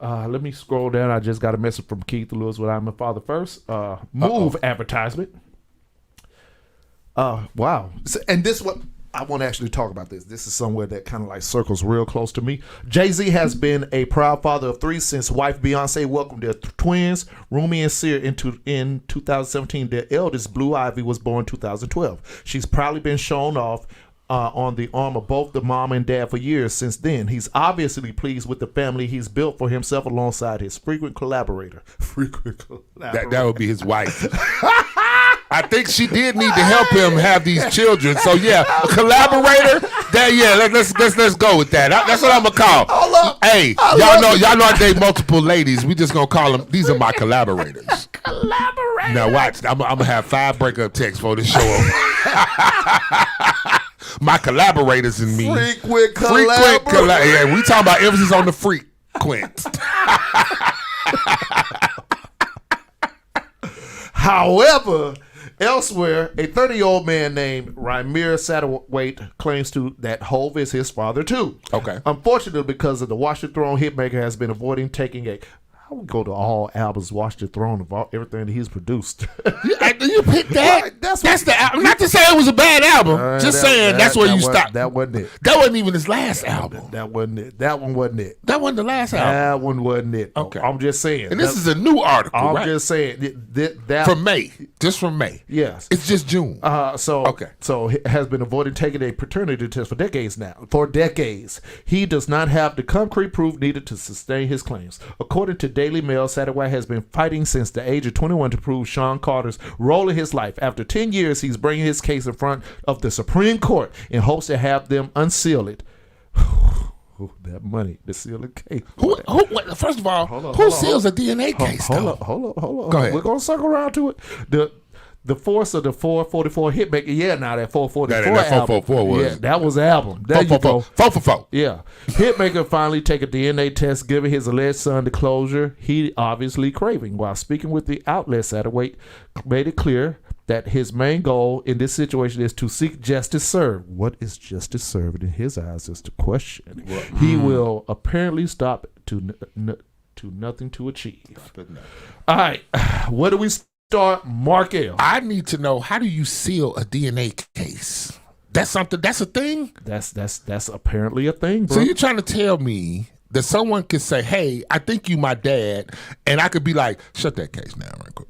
Let me scroll down. I just got a message from Keith Lewis with I'm a Father First. Move advertisement. Wow. And this what I want to actually talk about this. This is somewhere that kind of like circles real close to me. Jay-Z has been a proud father of 3 since wife Beyonce welcomed their twins, Rumi and Seer, in 2017. Their eldest, Blue Ivy, was born 2012. She's proudly been shown off on the arm of both the mom and dad for years since then. He's obviously pleased with the family he's built for himself alongside his frequent collaborator. That would be his wife. I think she did need to help him have these children. So yeah, a collaborator. Let's go with that. That's what I'm gonna call. Hey, y'all know I date multiple ladies. We just gonna call them. These are my collaborators. Collaborators. Now watch. I'm gonna have 5 breakup texts for this show. My collaborators and me. Frequent Yeah, we talking about emphasis on the frequent. However, elsewhere, a 30-year-old man named Ramir Satterwhite claims that Hove is his father too. Okay. Unfortunately, because of the Watch the Throne, hitmaker has been avoiding taking a. I would go to all albums, Watch the Throne of everything that he's produced. You picked that? That's the album. Not to say it was a bad album. Just saying that's where you stopped. That wasn't it. That wasn't even his last album. That wasn't it. That one wasn't it. That wasn't the last album. That one wasn't it. Okay. I'm just saying. And this is a new article, I'm just saying. That from May. Just from May. Yes. It's just June. So has been avoiding taking a paternity test for decades now. For decades. He does not have the concrete proof needed to sustain his claims. According to Daily Mail, Satterwhite has been fighting since the age of 21 to prove Sean Carter's role in his life. After 10 years, he's bringing his case in front of the Supreme Court in hopes to have them unseal it. that money to seal a case. First of all, who seals a DNA case? Hold on. Go ahead. We're gonna circle around to it. The force of the 444 Hitmaker. Yeah, now that 444 that album. 444 was. Yeah, that was the album. There you go. 444. Yeah. Hitmaker finally take a DNA test, giving his alleged son the closure he obviously craving. While speaking with the outlet Saturday, made it clear that his main goal in this situation is to seek justice served. What is justice served in his eyes is the question. He will apparently stop to nothing to achieve. All right. Where do we start, Markel? I need to know, how do you seal a DNA case? That's something. That's a thing. That's apparently a thing, bro. So you're trying to tell me that someone could say, "Hey, I think you my dad," and I could be like, "Shut that case down, right quick."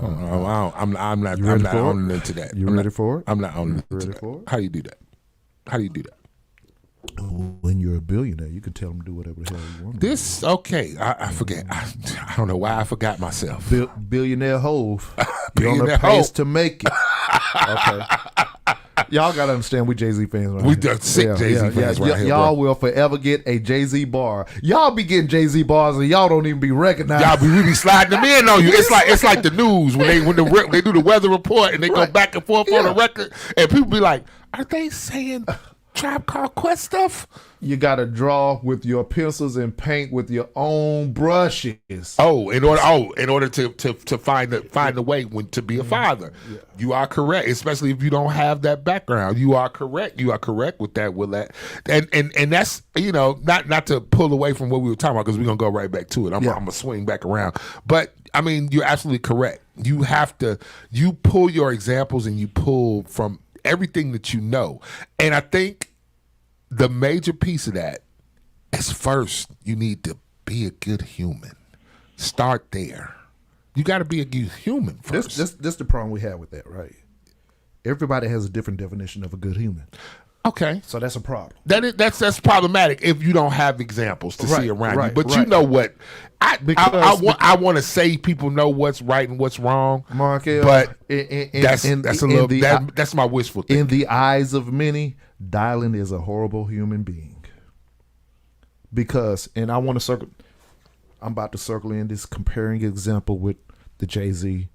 I'm not owning into that. You ready for it? I'm not owning into ready that. for it? How do you do that? When you're a billionaire, you can tell them to do whatever the hell you want. This okay? I forget. I don't know why I forgot myself. Billionaire Hove. You're on Billionaire a pace Hove. to make it. Okay. Y'all gotta understand we Jay-Z fans right We here. just sick Jay-Z fans right here, Y'all bro. will forever get a Jay-Z bar. Y'all be getting Jay-Z bars and y'all don't even be recognized. We be sliding them in on you. It's like the news when they do the weather report and they go back and forth on the record, and people be like, "Are they saying Tribe Called Quest stuff?" You gotta draw with your pencils and paint with your own brushes. In order to find the way to be a father. Yeah. You are correct, especially if you don't have that background. You are correct. You are correct with that, Willette. And that's, not to pull away from what we were talking about, because we're gonna go right back to it. I'm gonna swing back around. But I mean, you're absolutely correct. You pull your examples and you pull from everything that you know. And I think the major piece of that is, first, you need to be a good human. Start there. You got to be a good human first. This the problem we have with that, right? Everybody has a different definition of a good human. Okay. So that's a problem. That's problematic if you don't have examples to see around you. But you know what? I want to say people know what's right and what's wrong. Markel, but that's my wishful thinking. In the eyes of many, Dylan is a horrible human being. Because, and I'm about to circle in this comparing example with the Jay-Z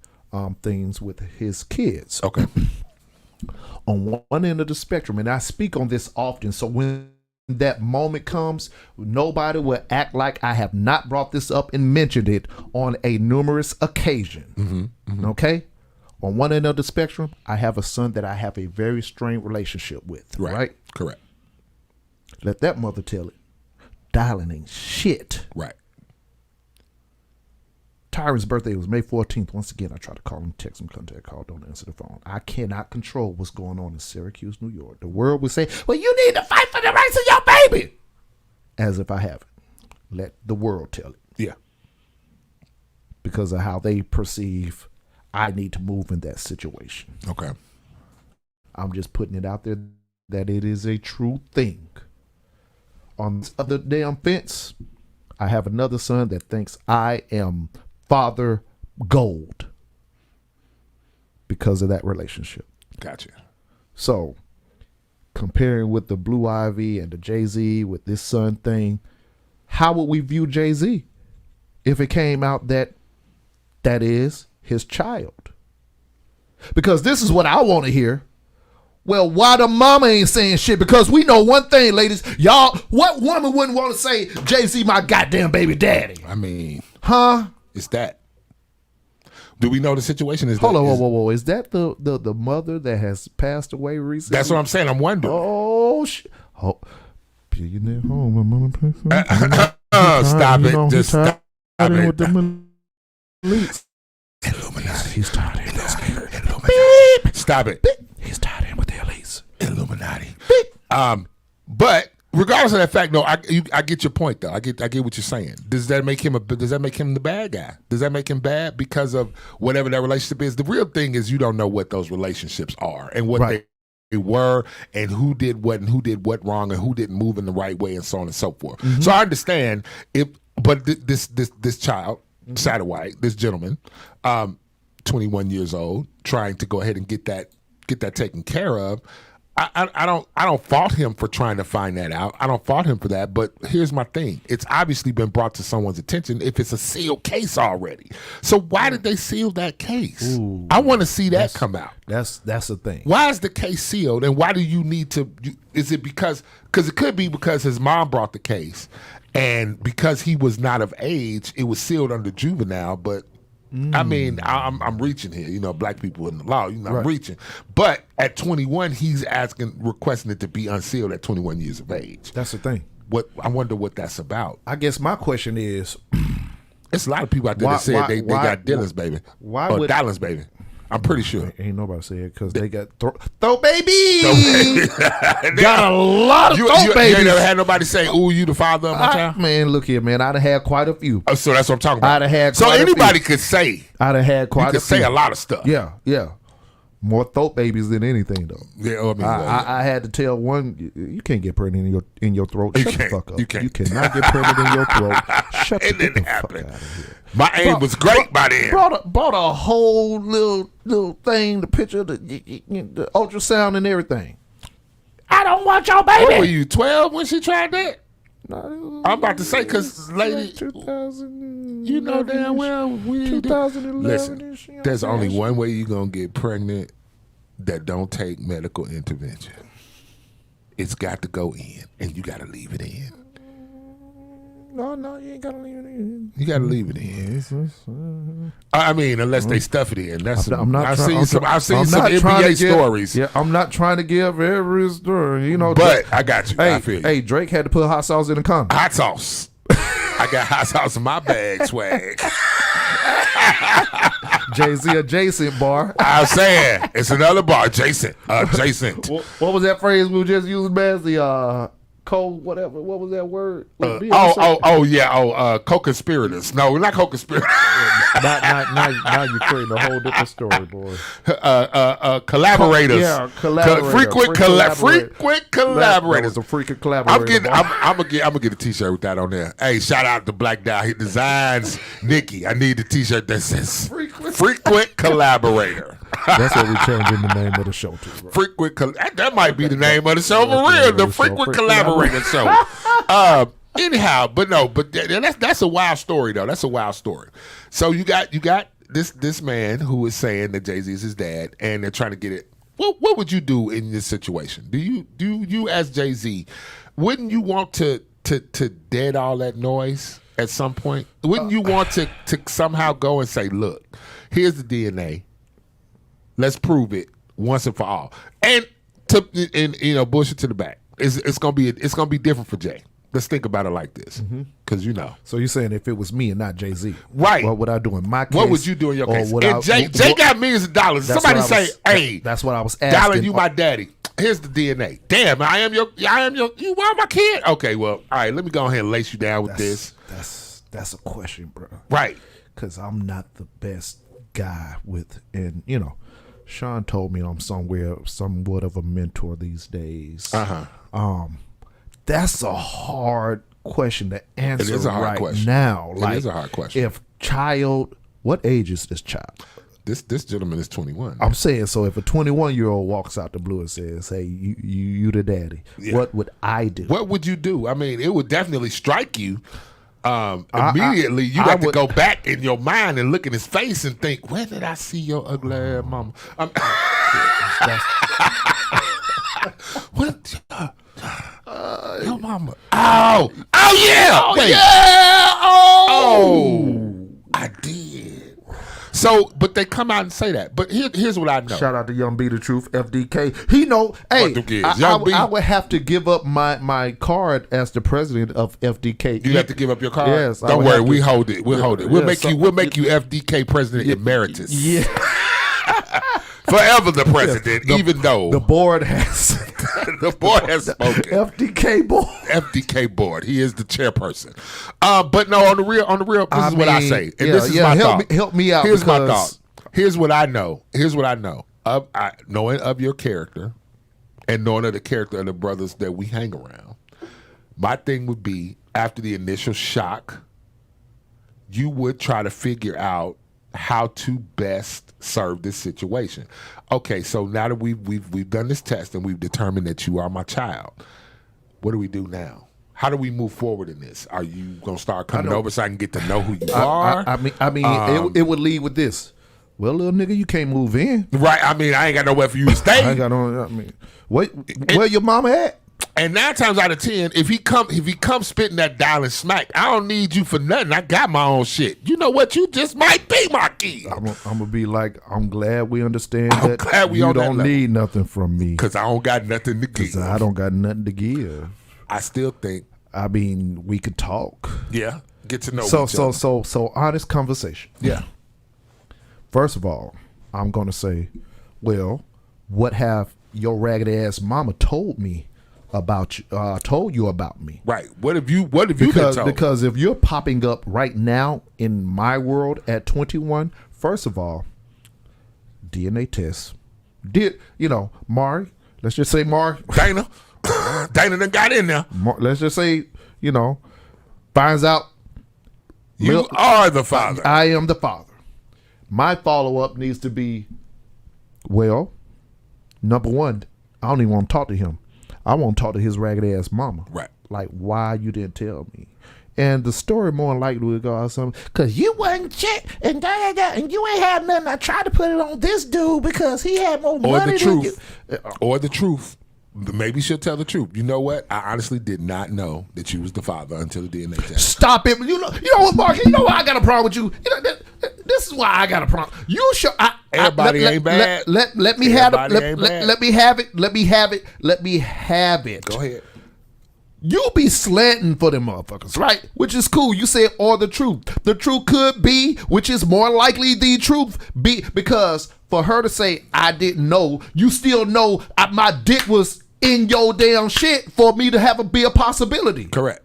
things with his kids. Okay. On one end of the spectrum, and I speak on this often, so when that moment comes, nobody will act like I have not brought this up and mentioned it on a numerous occasion. Okay? On one end of the spectrum, I have a son that I have a very strained relationship with. Right? Correct. Let that mother tell it. Dylan ain't shit. Right. Tyron's birthday was May 14th. Once again, I tried to call him, text him, contact, call, don't answer the phone. I cannot control what's going on in Syracuse, New York. The world would say, well, you need to fight for the rights of your baby. As if I haven't. Let the world tell it. Yeah. Because of how they perceive I need to move in that situation. Okay. I'm just putting it out there that it is a true thing. On this other damn fence, I have another son that thinks I am father gold because of that relationship. Gotcha. So, comparing with the Blue Ivy and the Jay-Z with this son thing, how would we view Jay-Z if it came out that is his child? Because this is what I want to hear. Well, why the mama ain't saying shit? Because we know one thing, ladies. Y'all, what woman wouldn't want to say, Jay-Z my goddamn baby daddy? I mean, huh? It's that. Do we know the situation is? Hold on, whoa. Is that the mother that has passed away recently? That's what I'm saying. I'm wondering. Oh shit! Oh, billionaire home, my mama passed away. Stop it! Just stop it! With the Illuminati. He's tied in. Illuminati. Stop it! He's tied in with the elites. Illuminati. But regardless of that fact, no, I get your point though. I get what you're saying. Does that make him the bad guy? Does that make him bad because of whatever that relationship is? The real thing is you don't know what those relationships are and what they were and who did what and who did what wrong and who didn't move in the right way and so on and so forth. Mm-hmm. So I understand this child, Satterwhite, this gentleman, 21 years old, trying to go ahead and get that taken care of. I don't fault him for trying to find that out. I don't fault him for that. But here's my thing: it's obviously been brought to someone's attention if it's a sealed case already. So why did they seal that case? Ooh, I want to see that come out. That's the thing. Why is the case sealed, and why do you need to? Is it because it could be because his mom brought the case, and because he was not of age, it was sealed under juvenile, but. I mean, I'm reaching here. You know, black people in the law. You know, I'm reaching. But at 21, he's requesting it to be unsealed at 21 years of age. That's the thing. I wonder what that's about. I guess my question is, it's a lot of people out there that said they got Dylan's baby. Why or would Dylan's baby? I'm pretty sure. Ain't nobody say it because they got throw baby. Got a lot of throw babies. You ain't never had nobody say, "Ooh, you the father of my child." Man, look here, man. I'd have had quite a few. Oh, so that's what I'm talking about. I'd have had. So quite anybody a few. could say. I'd have had quite. You could say a lot of stuff. Yeah. More throat babies than anything, though. Yeah, I had to tell one, you can't get pregnant in your throat. Shut the fuck up. You can't. You cannot get pregnant in your throat. Shut the fuck out of here. My aim was great by then. Brought a whole little thing, the picture, the ultrasound and everything. I don't want your baby. What were you, 12 when she tried that? No, I'm about to say, because lady, 2000, you know damn well we 2011. Listen, there's only one way you're going to get pregnant that don't take medical intervention. It's got to go in, and you got to leave it in. No, you ain't got to leave it in. You got to leave it in. I mean, unless they stuff it in. That's I've seen some NBA stories. Yeah, I'm not trying to give every story. You know, but I got you. I feel you. Hey, Drake had to put hot sauce in the condom. Hot sauce. I got hot sauce in my bag, swag. Jay-Z adjacent bar. I'm saying it's another bar, adjacent. Adjacent. What was that phrase we were just using, man? The cold whatever. What was that word? Co-conspirators. No, we're not co-conspirators. Now you're creating a whole different story, boy. Collaborators. Collaborators. Frequent collaborators. That was a freaking collaborator. I'm gonna get a t-shirt with that on there. Hey, shout out to Black Dial Designs, Nikki. I need the t-shirt that says frequent collaborator. That's what we changing the name of the show to. Bro. That might be the name of the show for real. The frequent collaborator show. Anyhow, but that's a wild story though. That's a wild story. So you got this man who is saying that Jay-Z is his dad, and they're trying to get it. What would you do in this situation? Do you as Jay-Z, wouldn't you want to dead all that noise at some point? Wouldn't you want to somehow go and say, look, here's the DNA. Let's prove it once and for all, and bullshit to the back. It's gonna be different for Jay. Let's think about it like this, because So you're saying if it was me and not Jay-Z, right? What would I do in my case? What would you do in your case? And Jay got millions of dollars. Somebody say, "Hey, that's what I was asking." Dollar, you my daddy. Here's the DNA. Damn, I am your. You are my kid. Okay, well, all right. Let me go ahead and lace you down with this. That's a question, bro. Right? Because I'm not the best guy with, and Sean told me I'm somewhat of a mentor these days. That's a hard question to answer. It is a hard question. Now. It is a hard question. What age is this child? This gentleman is 21. I'm saying, so if a 21-year-old walks out the blue and says, "Hey, you the daddy," what would I do? What would you do? I mean, it would definitely strike you. Immediately, you have to go back in your mind and look in his face and think, "Where did I see your ugly ass mama?" What? Your mama? Oh yeah! Wait. Yeah! Oh, I did. So, but they come out and say that. But here's what I know. Shout out to Young B the Truth, FDK. He know. Hey, I would have to give up my card as the president of FDK. You have to give up your card. Yes. Don't worry, we hold it. We'll hold it. We'll make you FDK president emeritus. Yeah. Forever the president, even though the board has spoken. FDK board. He is the chairperson. But no, on the real, this is what I say, and this is my thought. Help me out. Here's my thought. Here's what I know. Knowing of your character, and knowing of the character of the brothers that we hang around. My thing would be, after the initial shock, you would try to figure out how to best serve this situation. Okay, so now that we've done this test and we've determined that you are my child, what do we do now? How do we move forward in this? Are you gonna start coming over so I can get to know who you are? I mean, it would lead with this. Well, little nigga, you can't move in. Right. I mean, I ain't got nowhere for you to stay. I ain't got no. I mean, where your mama at? And 9 times out of 10, if he come spitting that dialing smack, I don't need you for nothing. I got my own shit. You know what? You just might be my kid. I'm gonna be like, I'm glad we understand that. Glad we you on that don't level. need nothing from me Because I don't got nothing to give. I don't got nothing to give. I still think. I mean, we could talk. Yeah. Get to know each So other. honest conversation. Yeah. First of all, I'm gonna say, well, what have your ragged ass mama told me about you? Told you about me? Right. What have you been told? Because if you're popping up right now in my world at 21, first of all, DNA tests. Mari? Let's just say Mari. Dana done got in there. Let's just say, finds out You are the father. I am the father. My follow-up needs to be, well, number one, I don't even want to talk to him. I want to talk to his ragged ass mama. Right. Like, why you didn't tell me? And the story more than likely would go out something, because you wasn't check and and you ain't had nothing. I tried to put it on this dude because he had more money than you. Or the truth. Maybe she'll tell the truth. You know what? I honestly did not know that you was the father until the DNA test. Stop it. You know what, Mark? You know why I got a problem with you? This is why I got a problem. You should. Everybody ain't bad. Let me have it. Let me have it. Let me have it. Let me have it. Go ahead. You be slanting for them motherfuckers, right? Which is cool. You said or the truth. The truth could be, which is more likely the truth, be because for her to say I didn't know, you still know my dick was in your damn shit for me to be a possibility. Correct.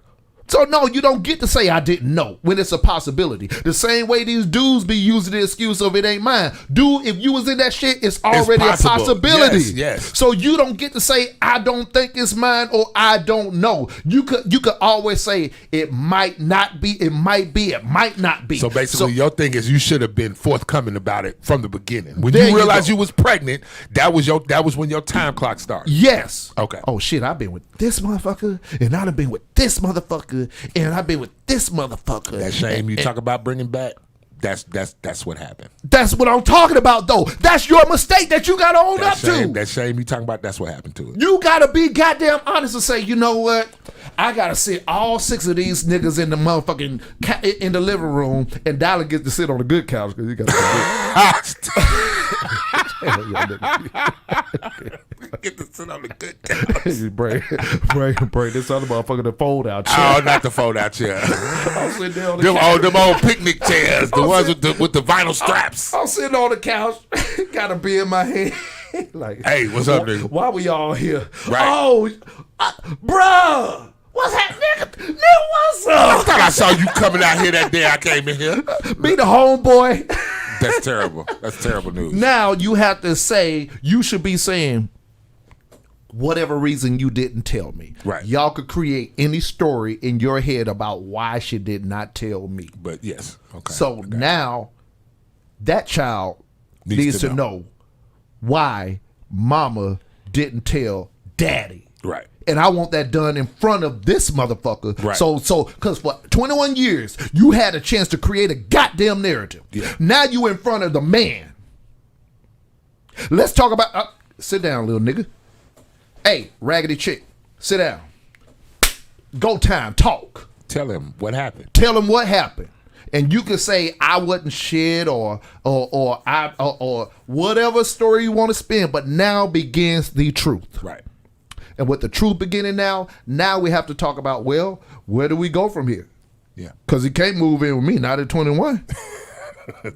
So no, you don't get to say I didn't know when it's a possibility. The same way these dudes be using the excuse of it ain't mine. Dude, if you was in that shit, it's already a possibility. Yes. So you don't get to say I don't think it's mine or I don't know. You could always say it might not be, it might be, it might not be. So basically your thing is you should have been forthcoming about it from the beginning. When you realized you was pregnant, that was when your time clock started. Yes. Okay. Oh shit, I've been with this motherfucker and I've been with this motherfucker. And I've been with this motherfucker. That shame you talk about bringing back, that's what happened. That's what I'm talking about, though. That's your mistake that you got to own up to. That shame you talking about, that's what happened to it. You got to be goddamn honest and say, you know what? I got to sit all 6 of these niggas in the motherfucking in the living room, and Dollar gets to sit on the good couch because he got Get to sit on the good couch. Bring this other motherfucker to fold out chair. Oh, not the fold out chair. I'm sitting there on the couch. Them old picnic chairs, the ones with the vinyl straps. I'm sitting on the couch, got a beer in my hand. Like, hey, what's up, nigga? Why we all here? Right. Oh, bruh. What's that, nigga? Nigga, what's up? I thought I saw you coming out here that day I came in here. Be the homeboy. That's terrible. That's terrible news. Now you have to say, you should be saying, whatever reason you didn't tell me. Right. Y'all could create any story in your head about why she did not tell me. But yes. Okay. So now that child needs to know why mama didn't tell daddy. Right. And I want that done in front of this motherfucker. Right. So, because for 21 years, you had a chance to create a goddamn narrative. Yeah. Now you in front of the man. Let's talk about, sit down, little nigga. Hey, raggedy chick, sit down. Go time, talk. Tell him what happened. Tell him what happened. And you can say I wasn't shit or whatever story you want to spin, but now begins the truth. Right. And with the truth beginning now we have to talk about, well, where do we go from here? Yeah. Because he can't move in with me, not at 21.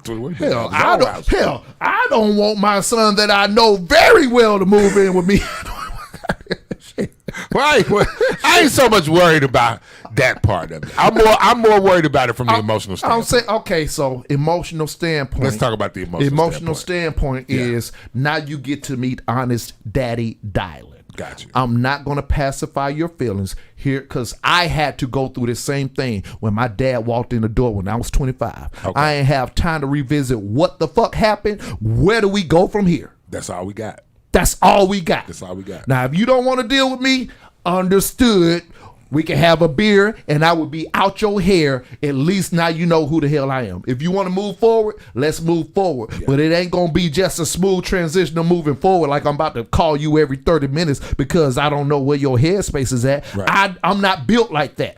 21. Hell, I don't want my son that I know very well to move in with me. Right. Well, I ain't so much worried about That part of it. I'm more worried about it from the emotional standpoint. I'm saying, okay, so emotional standpoint. Let's talk about the emotional standpoint is now you get to meet honest daddy Dylan. Got you. I'm not going to pacify your feelings here because I had to go through the same thing when my dad walked in the door when I was 25. Okay. I ain't have time to revisit what the fuck happened. Where do we go from here? That's all we got. That's all we got. That's all we got. Now, if you don't want to deal with me, understood. We can have a beer and I would be out your hair. At least now you know who the hell I am. If you want to move forward, let's move forward. Yeah. But it ain't going to be just a smooth transition of moving forward like I'm about to call you every 30 minutes because I don't know where your headspace is at. Right. I'm not built like that.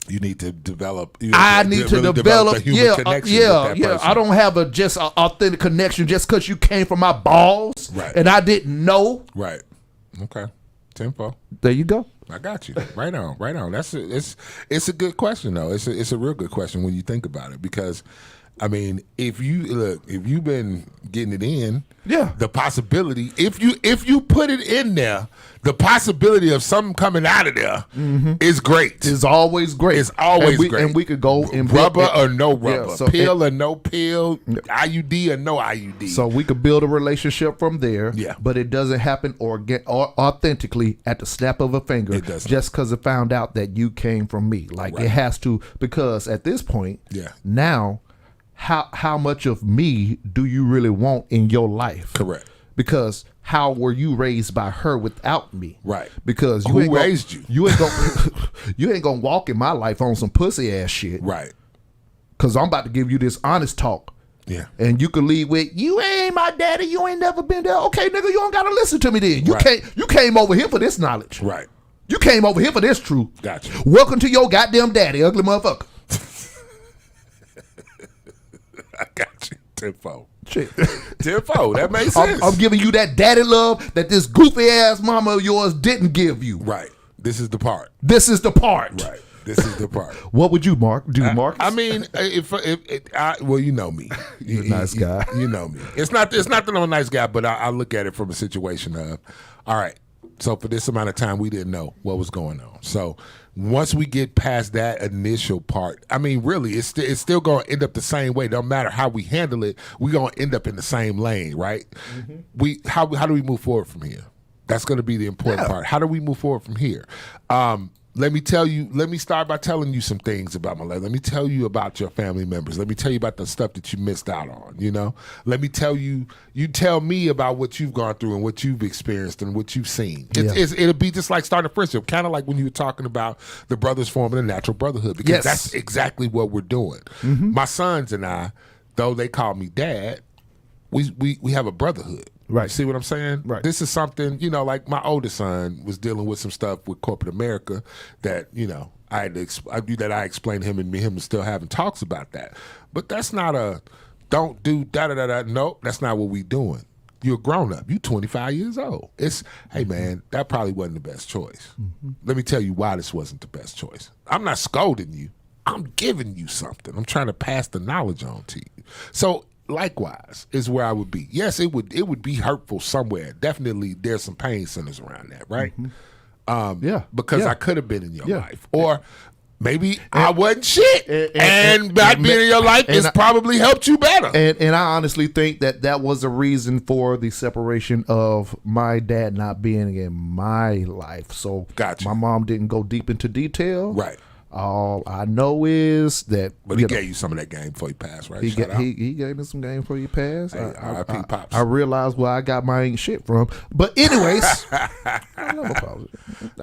You need to develop. I need to develop a human connection with that person. I don't have a just an authentic connection just because you came from my balls and I didn't know. Right. Okay. Tempo. There you go. I got you. Right on. It's a good question though. It's a real good question when you think about it because, I mean, if you've been getting it in, the possibility if you put it in there, the possibility of something coming out of there is great. It's always great. It's always great. And we could go and rubber or no rubber, pill or no pill, IUD or no IUD. So we could build a relationship from there. Yeah. But it doesn't happen or authentically at the snap of a finger. It doesn't. Just because it found out that you came from me. Like it has to, because at this point, now. How much of me do you really want in your life? Correct. Because how were you raised by her without me? Right. Because who raised you? You ain't gonna walk in my life on some pussy ass shit. Right. Because I'm about to give you this honest talk. Yeah. And you can leave with, you ain't my daddy, you ain't never been there. Okay, nigga, you don't gotta listen to me then. You came over here for this knowledge. Right. You came over here for this truth. Gotcha. Welcome to your goddamn daddy, ugly motherfucker. I got you. Tempo. Shit. Tempo. That makes sense. I'm giving you that daddy love that this goofy ass mama of yours didn't give you. Right. This is the part. Right. This is the part. What would you, Mark? Marcus? I mean, well, you know me. You're a nice guy. You know me. It's not that I'm a nice guy, but I look at it from a situation of, all right, so for this amount of time, we didn't know what was going on. So once we get past that initial part, I mean, really, it's still going to end up the same way. No matter how we handle it, we're going to end up in the same lane, right? Mm-hmm. How do we move forward from here? That's going to be the important part. How do we move forward from here? Let me start by telling you some things about my life. Let me tell you about your family members. Let me tell you about the stuff that you missed out on, you know? Let me tell you tell me about what you've gone through and what you've experienced and what you've seen. It'll be just like starting a friendship, kind of like when you were talking about the brothers forming a natural brotherhood, because that's exactly what we're doing. Mm-hmm. My sons and I, though they call me dad, we have a brotherhood. Right. See what I'm saying? Right. This is something, you know, like my oldest son was dealing with some stuff with corporate America that, you know, I explained to him, and me and him still having talks about that. But that's not don't do da-da-da-da. Nope, that's not what we doing. You're a grown-up. You're 25 years old. Hey, man, that probably wasn't the best choice. Mm-hmm. Let me tell you why this wasn't the best choice. I'm not scolding you. I'm giving you something. I'm trying to pass the knowledge on to you. So, likewise is where I would be. Yes, it would be hurtful somewhere. Definitely there's some pain centers around that, right? Mm-hmm. Because I could have been in your life. Or maybe I wasn't shit. And not being in your life has probably helped you better. And I honestly think that was a reason for the separation of my dad not being in my life. So my mom didn't go deep into detail. Right. All I know is that. But he gave you some of that game before you passed, right? He gave me some game before you passed. Hey, R.I.P. Pops. I realized where I got my ain't shit from. But anyways, I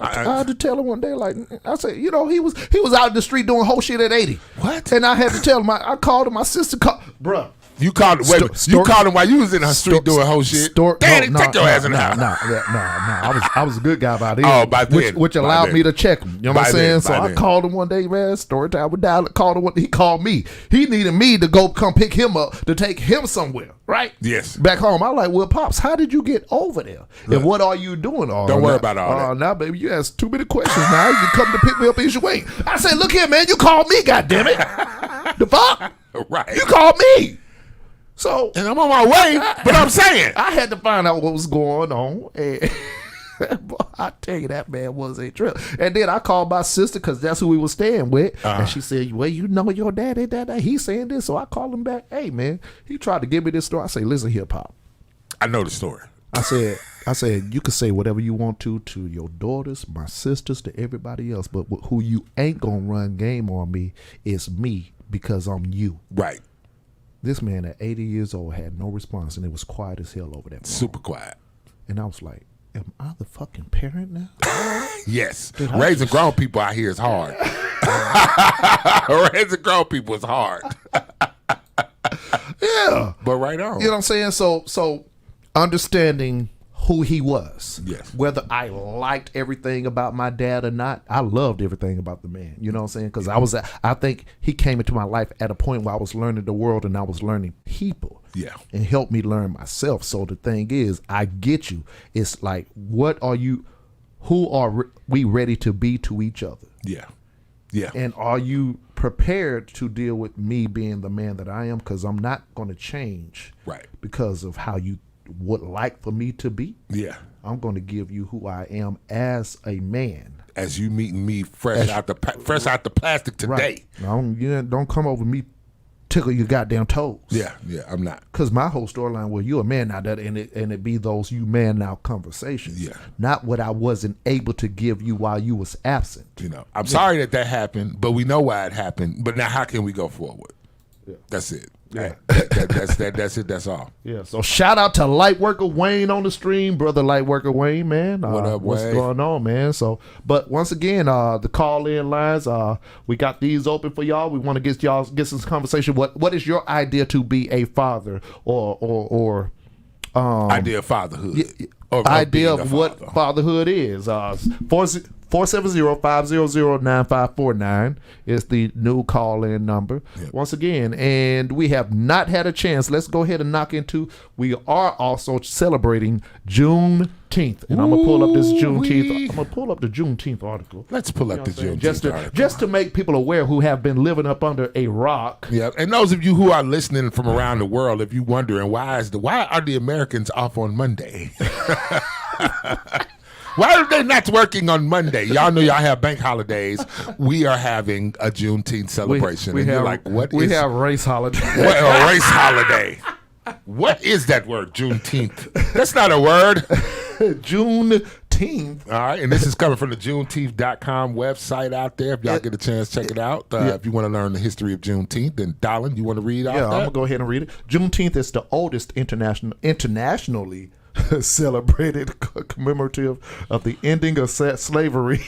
had to tell him one day, like I said, you know, he was out in the street doing whole shit at 80. What? And I had to tell him. I called him. My sister called, bruh. You called him. You called him while you was in her street doing whole shit. Daddy, take your ass in the house. No. I was a good guy by then. Oh, by then, which allowed me to check him. You know what I'm saying? So I called him one day, man. Story time with Dallas. Called him. He called me. He needed me to go come pick him up to take him somewhere. Right? Yes. Back home. I'm like, well, Pops, how did you get over there? Look, and what are you doing? Don't worry about all that. Now, baby, you asked too many questions. Now you come to pick me up each way. I said, look here, man. You called me. Goddamn it. The fuck? Right. You called me. So, and I'm on my way, but I'm saying I had to find out what was going on. Boy, I tell you, that man was a trip. And then I called my sister because that's who we was staying with. And she said, well, you know your daddy, he's saying this. So I called him back. Hey, man, he tried to give me this story. I say, listen here, Pop. I know the story. I said, you can say whatever you want to your daughters, my sisters, to everybody else. But who you ain't going to run game on me is me because I'm you. Right. This man at 80 years old had no response, and it was quiet as hell over that. Super quiet. And I was like, am I the fucking parent now? Yes. Raising grown people out here is hard. Raising grown people is hard. Yeah. But right on. You know what I'm saying? So understanding who he was. Yes. Whether I liked everything about my dad or not, I loved everything about the man. You know what I'm saying? Because I think he came into my life at a point where I was learning the world and I was learning people. Yeah. And helped me learn myself. So the thing is, I get you. It's like, who are we ready to be to each other? Yeah. Yeah. And are you prepared to deal with me being the man that I am? Because I'm not going to change. Right. Because of how you would like for me to be. Yeah. I'm going to give you who I am as a man. As you meeting me fresh out the plastic today. Right. Don't come over me tickle your goddamn toes. Yeah, I'm not. Because my whole storyline, well, you're a man now, and it be those you man now conversations. Yeah. Not what I wasn't able to give you while you was absent. You know, I'm sorry that happened, but we know why it happened. But now, how can we go forward? Yeah. That's it. Yeah. That's it. That's all. Yeah. So shout out to Lightworker Wayne on the stream, brother Lightworker Wayne, man. What up, what's Wayne? going on, man? So, but once again, the call in lines, we got these open for y'all. We want to get some conversation. What is your idea to be a father or idea of fatherhood? Idea of what fatherhood is. 470-500-9549 is the new call-in number. Yep. Once again, and we have not had a chance. Let's go ahead and knock into. We are also celebrating JuneTeenth, and I'm gonna pull up this JuneTeenth. I'm gonna pull up the JuneTeenth article. Let's pull up the JuneTeenth article just to make people aware who have been living up under a rock. Yeah, and those of you who are listening from around the world, if you're wondering why are the Americans off on Monday? Why are they not working on Monday? Y'all know y'all have bank holidays. We are having a JuneTeenth celebration. We have race holiday. What, a race holiday. What is that word, JuneTeenth? That's not a word. JuneTeenth. All right, and this is coming from the JuneTeenth.com website out there. If y'all get a chance, check it out. If you want to learn the history of JuneTeenth, then Darlin, you want to read out that? Yeah, I'm going to go ahead and read it. JuneTeenth is the oldest internationally celebrated commemorative of the ending of slavery.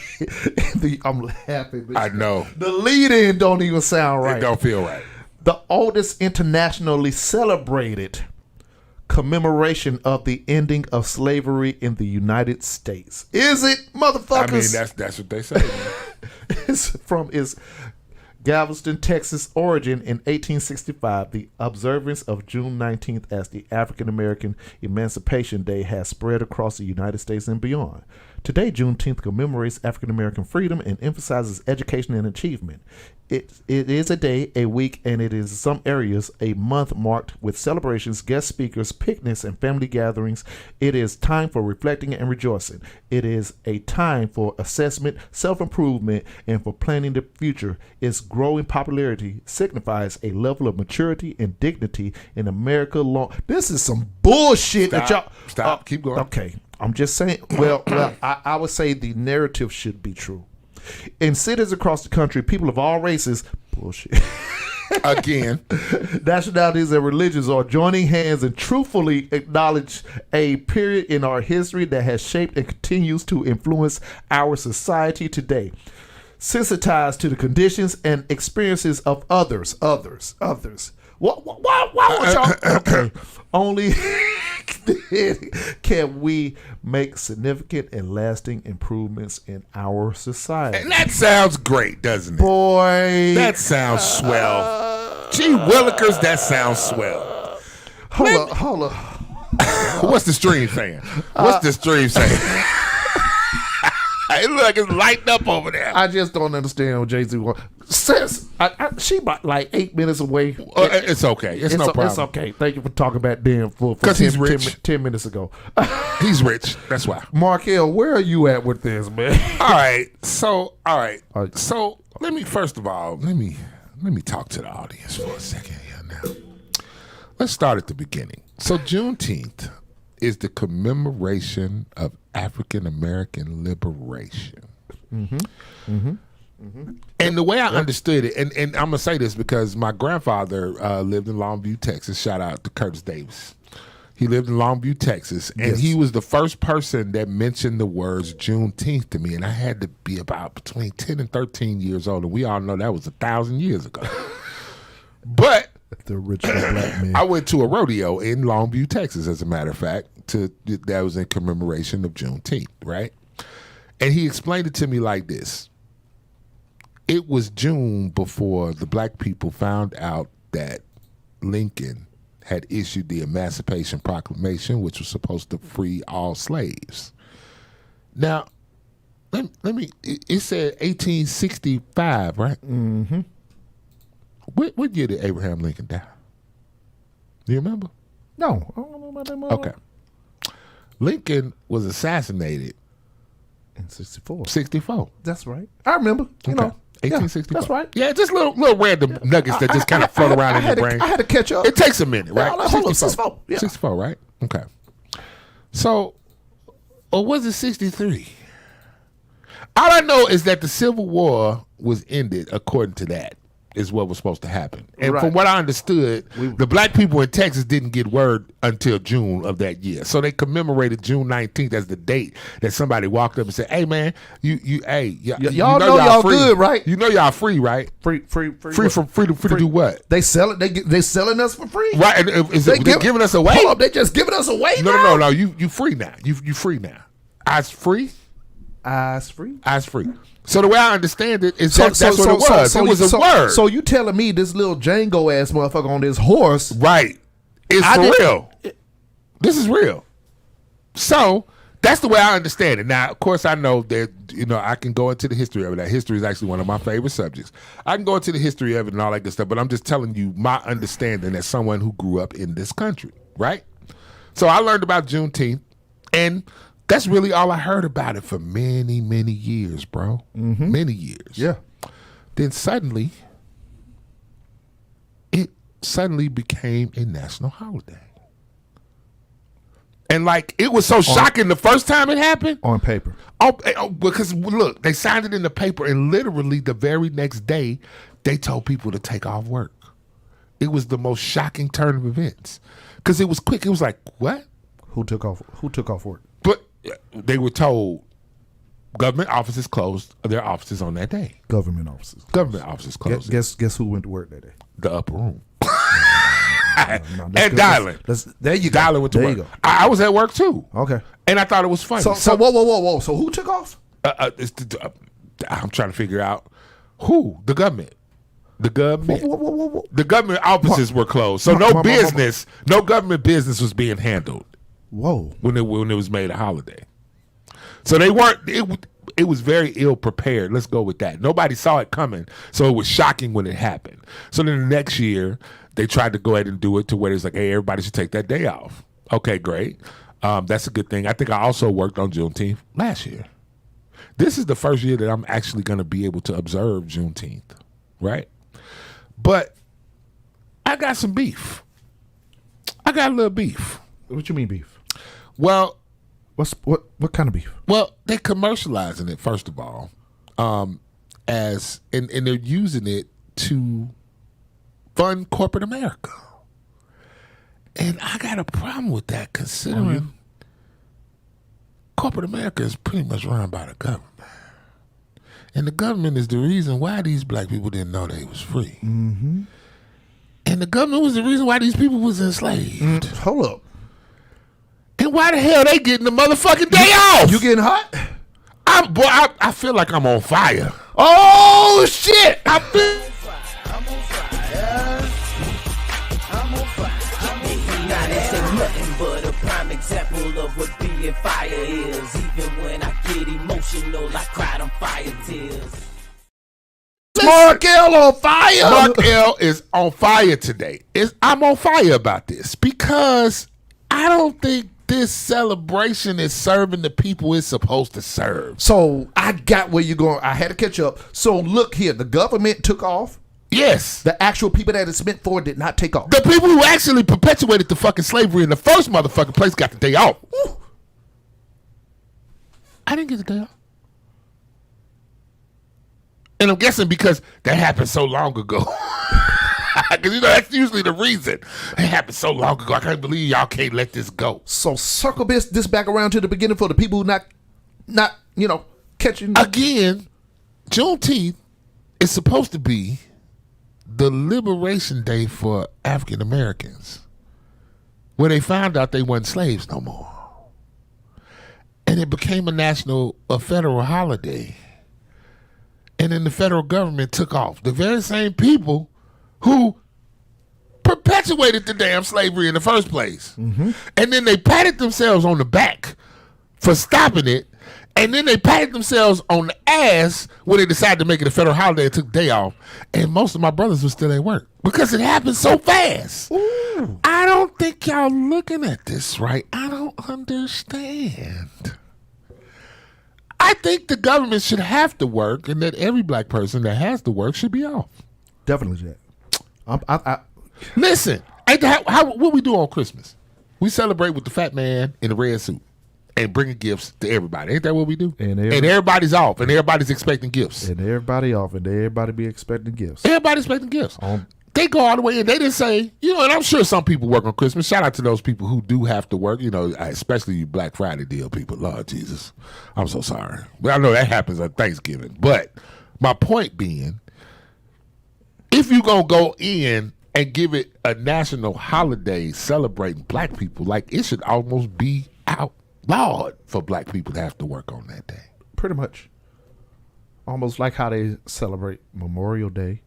I'm laughing. I know. The lead-in don't even sound right. It don't feel right. The oldest internationally celebrated commemoration of the ending of slavery in the United States. Is it, motherfuckers? I mean, that's what they say. It's from its Galveston, Texas origin in 1865. The observance of June 19th as the African American Emancipation Day has spread across the United States and beyond. Today, Juneteenth commemorates African American freedom and emphasizes education and achievement. It is a day, a week, and it is in some areas a month marked with celebrations, guest speakers, picnics, and family gatherings. It is time for reflecting and rejoicing. It is a time for assessment, self-improvement, and for planning the future. Its growing popularity signifies a level of maturity and dignity in America. This is some bullshit that y'all... Stop. Keep going. Okay. I'm just saying, well, I would say the narrative should be true. In cities across the country, people of all races, bullshit, again, nationalities and religions are joining hands and truthfully acknowledge a period in our history that has shaped and continues to influence our society today. Sensitized to the conditions and experiences of others. Why would y'all? Okay. Only can we make significant and lasting improvements in our society. And that sounds great, doesn't it? Boy. That sounds swell. Gee willikers, that sounds swell. Hold up. What's the stream saying? What's the stream saying? It look like it's lighting up over there. I just don't understand what Jay-Z wants. Sis, she about like 8 minutes away. It's okay. It's no problem. It's okay. Thank you for talking about Dan for 10 minutes ago. He's rich. That's why. Markel, where are you at with this, man? All right. So let me first of all let me talk to the audience for a second here now. Let's start at the beginning. So Juneteenth is the commemoration of African American liberation. Mm-hmm. Mm-hmm. Mm-hmm. And the way I understood it, and I'm gonna say this because my grandfather lived in Longview, Texas. Shout out to Curtis Davis. He lived in Longview, Texas, and he was the first person that mentioned the words Juneteenth to me, and I had to be about between 10 and 13 years old, and we all know that was 1,000 years ago. But the original black man. I went to a rodeo in Longview, Texas, as a matter of fact, that was in commemoration of Juneteenth, right? And he explained it to me like this. It was June before the black people found out that Lincoln had issued the Emancipation Proclamation, which was supposed to free all slaves. Now, let me. It said 1865, right? Mm-hmm. What year did Abraham Lincoln die? Do you remember? No, I don't know about that. Okay. Lincoln was assassinated in 64. 64. That's right. I remember. You know. 1864. That's right. Yeah, just little random nuggets that just kind of float around in your brain. I had to catch up. It takes a minute, right? Yeah, hold up, 64. Yeah. 64, right? Okay. So, or was it 63? All I know is that the Civil War was ended according to that. Is what was supposed to happen. And from what I understood, the black people in Texas didn't get word until June of that year. So they commemorated June 19th as the date that somebody walked up and said, "Hey man, y'all know y'all free. Good, right? You know y'all free, right? Free to do what? They sell it. They selling us for free, right? And they giving us away? Hold up, they just giving us away. No. You free now. You free now. I's free. I's free. I's free. So the way I understand it is that's what it was. It was a word. So you telling me this little Django ass motherfucker on this horse, right? It's for real. This is real. So that's the way I understand it. Now, of course, I know that I can go into the history of it. That history is actually one of my favorite subjects. I can go into the history of it and all that good stuff. But I'm just telling you my understanding as someone who grew up in this country, right? So I learned about Juneteenth, and that's really all I heard about it for many, many years, bro. Mm-hmm. Many years. Yeah. Then suddenly, it became a national holiday. And it was so shocking the first time it happened. On paper. Oh, because look, they signed it in the paper, and literally the very next day, they told people to take off work. It was the most shocking turn of events. Because it was quick. It was like, what? Who took off work? But they were told government offices closed their offices on that day. Government offices closed. Guess who went to work that day? The upper room. And Dylan. There you go. Dylan went to work. Go. I was at work too. Okay. And I thought it was funny. So whoa. So who took off? I'm trying to figure out who. The government. Whoa. The government offices were closed. So no government business was being handled. Whoa. When it was made a holiday. So they weren't, it was very ill prepared. Let's go with that. Nobody saw it coming. So it was shocking when it happened. So then the next year, they tried to go ahead and do it to where it's like, hey, everybody should take that day off. Okay, great. That's a good thing. I think I also worked on Juneteenth last year. This is the first year that I'm actually going to be able to observe Juneteenth, right? But I got some beef. I got a little beef. What you mean beef? Well, what kind of beef? Well, they're commercializing it first of all, as and they're using it to fund corporate America, and I got a problem with that considering corporate America is pretty much run by the government, and the government is the reason why these black people didn't know they was free, and the government was the reason why these people was enslaved. Hold up. And why the hell they getting the motherfucking day off? You getting hot? I feel like I'm on fire. Oh shit! I'm on fire. Now this ain't nothing but a prime example of what being fire is. Even when I get emotional, I cry them fire tears. Mark L on fire. Mark L is on fire today. I'm on fire about this because I don't think this celebration is serving the people it's supposed to serve. So I got where you're going. I had to catch up. So look here, the government took off. Yes. The actual people that it's meant for did not take off. The people who actually perpetuated the fucking slavery in the first motherfucking place got the day off. Woo. I didn't get the day off. And I'm guessing because that happened so long ago. Because, that's usually the reason. It happened so long ago. I can't believe y'all can't let this go. So circle this back around to the beginning for the people who not catching. Again, Juneteenth is supposed to be the liberation day for African Americans, where they found out they weren't slaves no more. And it became a federal holiday. And then the federal government took off. The very same people who perpetuated the damn slavery in the first place. Mm-hmm. And then they patted themselves on the back for stopping it. And then they patted themselves on the ass when they decided to make it a federal holiday and took the day off. And most of my brothers were still at work because it happened so fast. Ooh. I don't think y'all looking at this right. I don't understand. I think the government should have to work and that every black person that has to work should be off. Definitely, Jack. Listen, what we do on Christmas? We celebrate with the fat man in the red suit and bringing gifts to everybody. Ain't that what we do? And everybody's off, and everybody's expecting gifts. And everybody off, and everybody be expecting gifts. Everybody's expecting gifts. They go all the way in. They didn't say, and I'm sure some people work on Christmas. Shout out to those people who do have to work, especially you Black Friday deal people. Lord Jesus, I'm so sorry. Well, I know that happens on Thanksgiving. But my point being, if you're going to go in and give it a national holiday celebrating black people, like it should almost be outlawed for black people to have to work on that day. Pretty much. Almost like how they celebrate Memorial Day.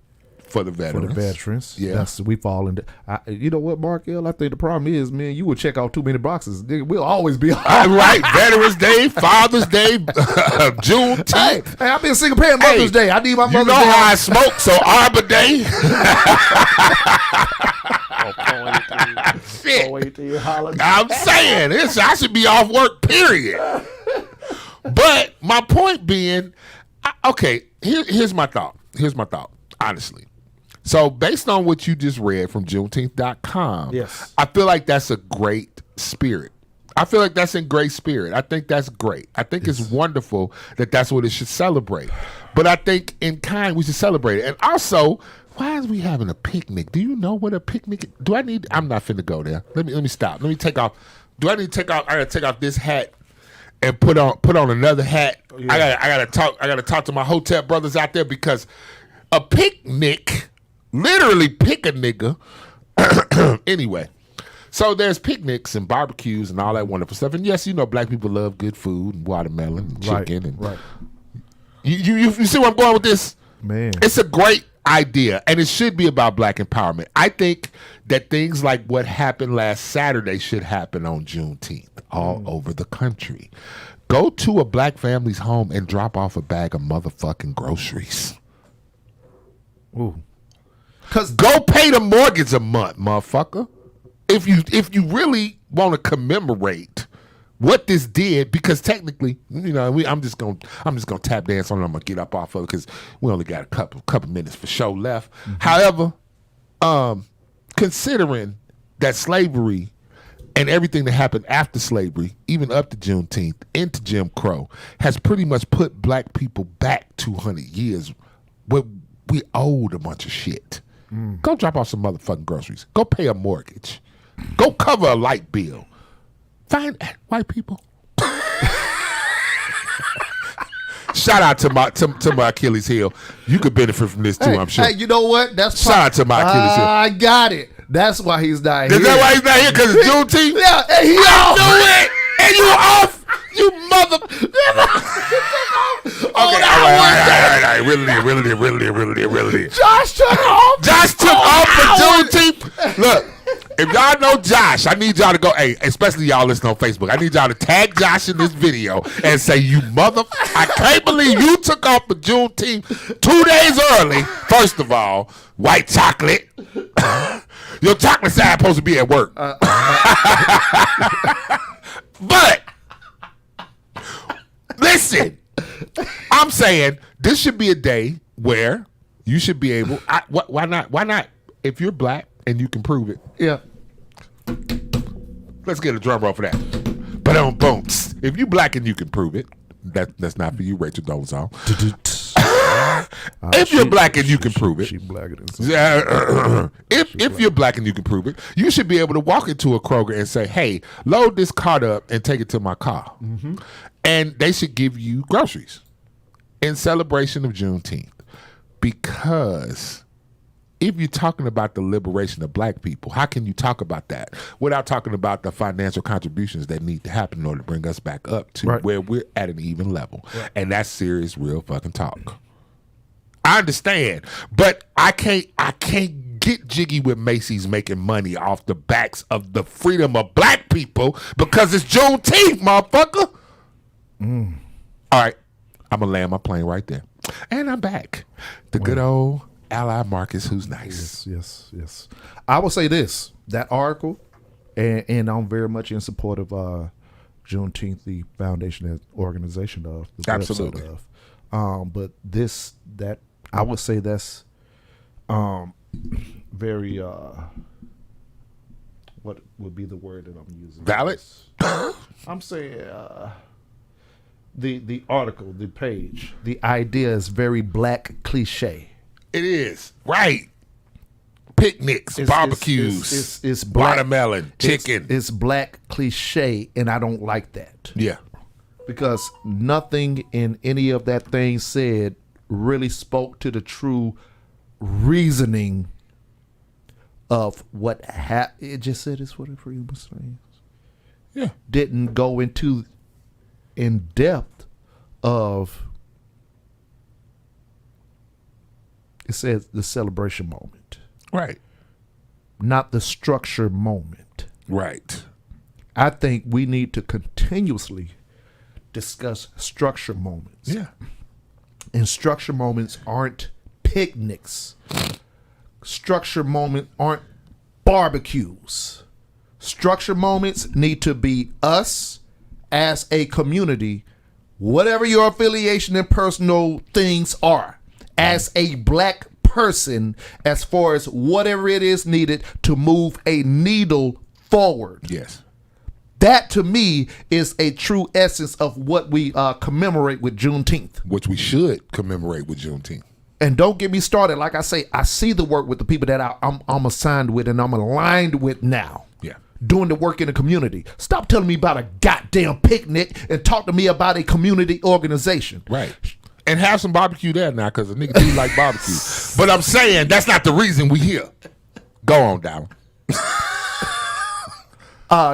For the veterans. Yeah. We fall into. You know what, Mark L? I think the problem is, man, you would check out too many boxes. We'll always be all right. Veterans Day, Father's Day, Juneteenth. Hey, I've been single parent Mother's Day. I need my Mother's Day. You know how I smoke, so Arbor Day. Shit. I'm saying I should be off work, period. But my point being, here's my thought. Honestly. So based on what you just read from JuneTeenth.com, yes, I feel like that's a great spirit. I feel like that's in great spirit. I think that's great. I think it's wonderful that that's what it should celebrate. But I think in kind we should celebrate it. And also, why is we having a picnic? Do you know what a picnic is? I'm not finna go there. Let me stop. Let me take off. I gotta take off this hat and put on another hat. Yeah. I gotta talk to my hotel brothers out there because a picnic, literally pick a nigga. Anyway, so there's picnics and barbecues and all that wonderful stuff. And yes, black people love good food and watermelon and chicken. Right. You see where I'm going with this? Man. It's a great idea, and it should be about black empowerment. I think that things like what happened last Saturday should happen on Juneteenth all over the country. Go to a black family's home and drop off a bag of motherfucking groceries. Ooh. Go pay the mortgage a month, motherfucker. If you really want to commemorate what this did, because technically, I'm just gonna tap dance on it. I'm gonna get up off of it because we only got a couple minutes for show left. Mm-hmm. However, considering that slavery and everything that happened after slavery, even up to Juneteenth, into Jim Crow, has pretty much put black people back 200 years where we owed a bunch of shit. Go drop off some motherfucking groceries. Go pay a mortgage. Go cover a light bill. Find white people. Shout out to my Achilles heel. You could benefit from this too, I'm sure. Hey, you know what? Shout out to my Achilles heel. I got it. That's why he's not here. Is that why he's not here? Because it's Juneteenth? Yeah, and he off. Do it. And you off. You mother. Okay, all right. Really. Josh took off. Josh took off for Juneteenth. Look, If y'all know Josh, I need y'all to go, hey, especially y'all listening on Facebook, I need y'all to tag Josh in this video and say, you I can't believe you took off for Juneteenth 2 days early. First of all, white chocolate. Your chocolate side supposed to be at work. But, listen, I'm saying this should be a day where you should be able, why not? Why not? If you're black and you can prove it. Yeah. Let's get a drum roll for that. Boom, boom. If you black and you can prove it, that's not for you, Rachel Dolezal. If you're black and you can prove it, she blacker than if you're black and you can prove it, you should be able to walk into a Kroger and say, "Hey, load this cart up and take it to my car," and they should give you groceries in celebration of Juneteenth, because if you're talking about the liberation of black people, how can you talk about that without talking about the financial contributions that need to happen in order to bring us back up to where we're at an even level? Right. And that's serious, real fucking talk. I understand, but I can't get jiggy with Macy's making money off the backs of the freedom of black people because it's Juneteenth, motherfucker. All right, I'm gonna land my plane right there, and I'm back. The good old Ally Marcus, who's nice. Yes. I will say this: that article, and I'm very much in support of Juneteenth, the foundation and organization of the absolutely of. But that I would say that's very what would be the word that I'm using? Valid. I'm saying the article, the page, the idea is very black cliche. It is, right. Picnics, barbecues, it's black, watermelon, chicken. It's black cliche, and I don't like that. Yeah. Because nothing in any of that thing said really spoke to the true reasoning of what happened. It just said it's what a freedom of slaves. Yeah. Didn't go into in depth of, it says the celebration moment. Right. Not the structure moment. Right. I think we need to continuously discuss structure moments. Yeah. And structure moments aren't picnics. Structure moments aren't barbecues. Structure moments need to be us as a community, whatever your affiliation and personal things are, as a black person, as far as whatever it is needed to move a needle forward. Yes. That to me is a true essence of what we commemorate with Juneteenth. Which we should commemorate with Juneteenth. And don't get me started. Like I say, I see the work with the people that I'm assigned with and I'm aligned with now. Yeah. Doing the work in the community. Stop telling me about a goddamn picnic and talk to me about a community organization. Right. And have some barbecue there now, because a nigga do like barbecue. But I'm saying that's not the reason we here. Go on, Dallin.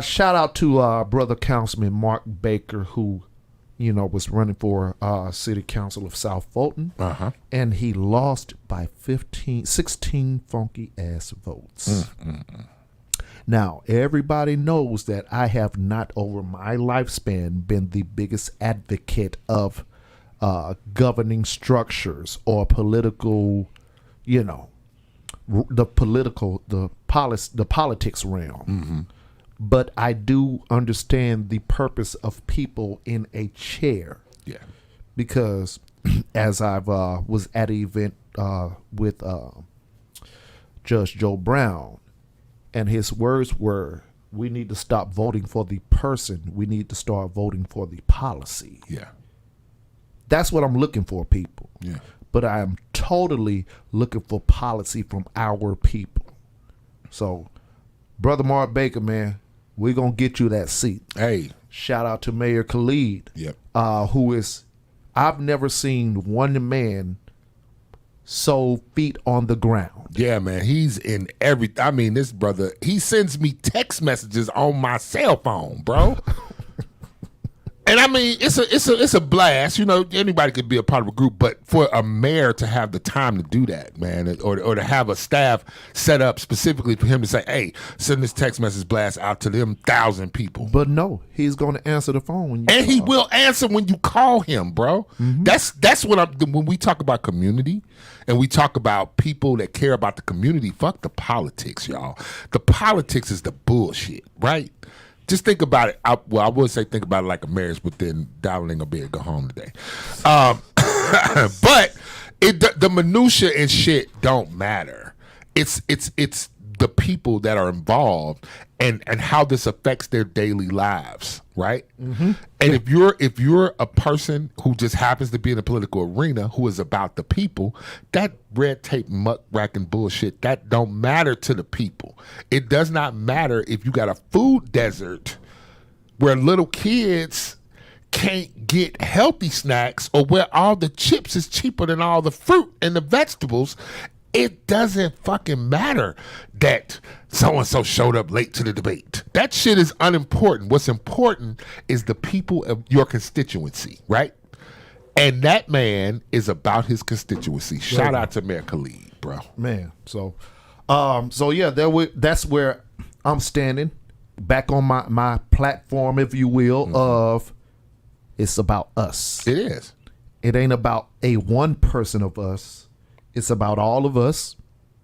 Shout out to brother Councilman Mark Baker, who, was running for City Council of South Fulton. And he lost by 16 funky ass votes. Now, everybody knows that I have not over my lifespan been the biggest advocate of governing structures or political, the politics realm. But I do understand the purpose of people in a chair. Yeah. Because as I was at an event with Judge Joe Brown, and his words were, we need to stop voting for the person. We need to start voting for the policy. Yeah. That's what I'm looking for, people. Yeah. But I am totally looking for policy from our people. So, Brother Mark Baker, man, we're going to get you that seat. Hey. Shout out to Mayor Khalid. Yep. Who is, I've never seen one man so feet on the ground. Yeah, man. He's in this brother, he sends me text messages on my cell phone, bro. And I mean, it's a blast. You know, anybody could be a part of a group, but for a mayor to have the time to do that, man, or to have a staff set up specifically for him to say, "Hey, send this text message blast out to them 1,000 people." But no, he's going to answer the phone when you and call. he will answer when you call him, bro. Mm-hmm. That's what when we talk about community and we talk about people that care about the community. Fuck the politics, y'all. The politics is the bullshit, right? Just think about it. I would say think about it like a marriage, but then Darling ain't gonna be able to go home today. But the minutia and shit don't matter. It's the people that are involved and how this affects their daily lives, right? Mm-hmm. And if you're a person who just happens to be in the political arena who is about the people, that red tape muckraking bullshit, that don't matter to the people. It does not matter if you got a food desert where little kids can't get healthy snacks or where all the chips is cheaper than all the fruit and the vegetables. It doesn't fucking matter that so-and-so showed up late to the debate. That shit is unimportant. What's important is the people of your constituency, right? And that man is about his constituency. Shout out to Mayor Khalid, bro. Man, so yeah, that's where I'm standing, back on my platform, if you will, of it's about us. It is. It ain't about a one person of us. It's about all of us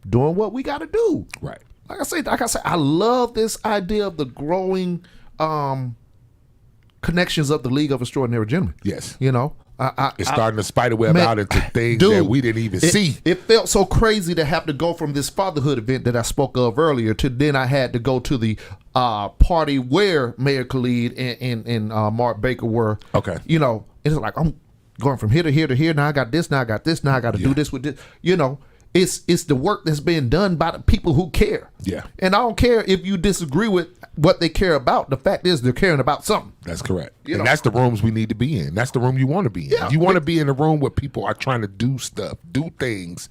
doing what we got to do. Right. Like I said, I love this idea of the growing connections of the League of Extraordinary Gentlemen. Yes. You know, it's starting to spider web out into things that we didn't even see. It felt so crazy to have to go from this fatherhood event that I spoke of earlier to then I had to go to the party where Mayor Khalid and Mark Baker were. Okay. You know, it's like I'm going from here to here to here. Now I got this. Now I got this. Now I got to do this with this. You know, it's the work that's being done by the people who care. Yeah. And I don't care if you disagree with what they care about. The fact is they're caring about something. That's correct. You and know. that's the rooms we need to be in. That's the room you want to be in. Yeah. You want to be in a room where people are trying to do stuff, do things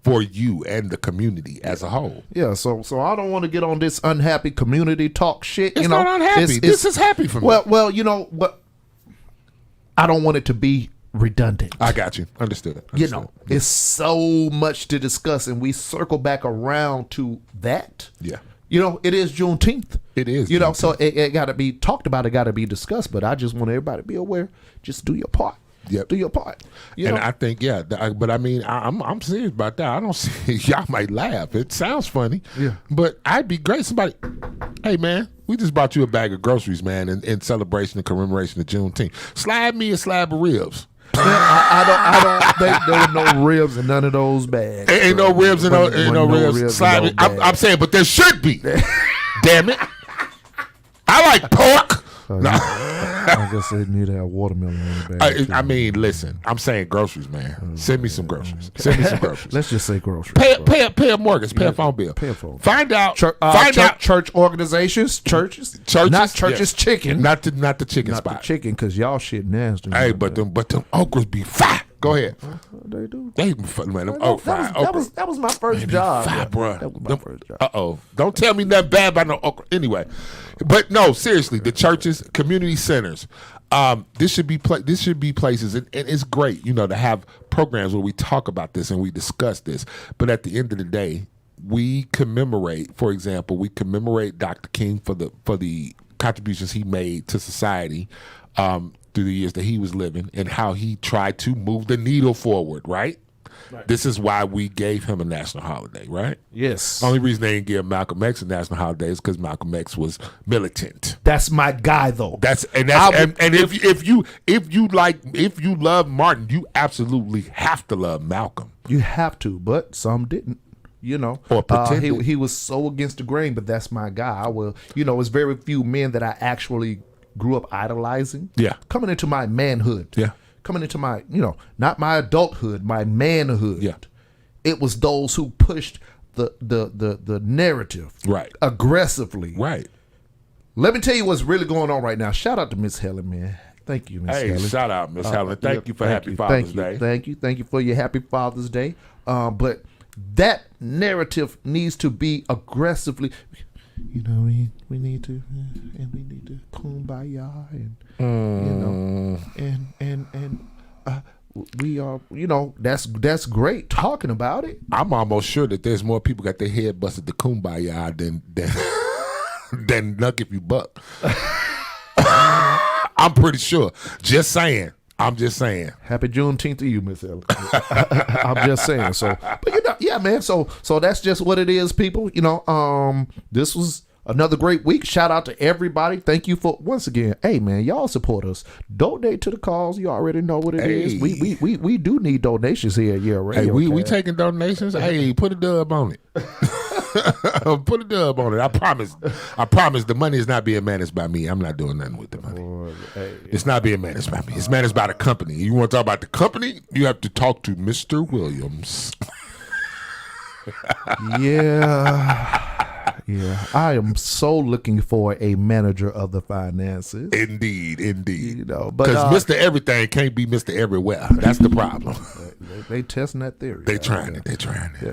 for you and the community as a whole. Yeah, so I don't want to get on this unhappy community talk shit. It's you know, not unhappy. This is happy for me. Well, you know, but I don't want it to be redundant. I got you. Understood it. You know, it's so much to discuss, and we circle back around to that. Yeah. You know, it is Juneteenth. It is. You know, so it got to be talked about. It got to be discussed. But I just want everybody to be aware. Just do your part. Yep. Do your part. And I think, but I mean, I'm serious about that. I don't see, y'all might laugh. It sounds funny. Yeah. But I'd be great. Somebody, hey, man, we just brought you a bag of groceries, man, in celebration and commemoration of Juneteenth. Slide me a slab of ribs. I don't think there were no ribs in none of those bags. Ain't no ribs in no ribs. Slide me. I'm saying, but there should be. Damn it. I like pork. I guess they need to have watermelon in the bag. I mean, listen. I'm saying groceries, man. Send me some groceries. Send me some groceries. Let's just say groceries. Pay a mortgage. Pay a phone bill. Pay a phone. Find out. Church organizations. Churches. Not churches. Yeah. Chicken. Not the chicken Not spot. the chicken, because y'all shit nasty. Hey, but them okras be fire. Go ahead. They do. They man, them okra. That was my first job. Fire, bro. That was my first job. Uh-oh. Don't tell me nothing bad about no okra. Anyway. But no, seriously, the churches, community centers, this should be places, and it's great, you know, to have programs where we talk about this and we discuss this. But at the end of the day, we commemorate, for example, Dr. King for the contributions he made to society through the years that he was living and how he tried to move the needle forward, right? This is why we gave him a national holiday, right? Yes. Only reason they didn't give Malcolm X a national holiday is because Malcolm X was militant. That's my guy, though. If you love Martin, you absolutely have to love Malcolm. You have to, but some didn't. You know, or pretended. He was so against the grain, but that's my guy. I will. You know, it's very few men that I actually grew up idolizing. Yeah. Coming into my manhood. Yeah. Coming into my, you know, not my adulthood, my manhood. Yeah. It was those who pushed the narrative. Right. Aggressively. Right. Let me tell you what's really going on right now. Shout out to Miss Helen, man. Thank you, Miss Helen. Hey, shout out, Miss Helen. Thank you for Happy Father's Day. Thank you for your Happy Father's Day. But that narrative needs to be aggressively. you know, we need to kumbaya, and you know, and we are, you know, that's great talking about it. I'm almost sure that there's more people got their head busted to kumbaya than nuck if you buck. I'm pretty sure. Just saying. I'm just saying. Happy Juneteenth to you, Miss Ellen. I'm just saying. So, but you know, yeah, man. So that's just what it is, people. You know, this was another great week. Shout out to everybody. Thank you for once again. Hey, man, y'all support us. Donate to the cause. You already know what it is. We do need donations here at Yale Radio. Hey, we taking donations. Hey, put a dub on it. Put a dub on it. I promise the money is not being managed by me. I'm not doing nothing with the money. It's not being managed by me. It's managed by the company. You want to talk about the company? You have to talk to Mr. Williams. Yeah, I am so looking for a manager of the finances. Indeed. You know, but because Mr. Everything can't be Mr. Everywhere. That's the problem. They testing that theory. They're trying it. They're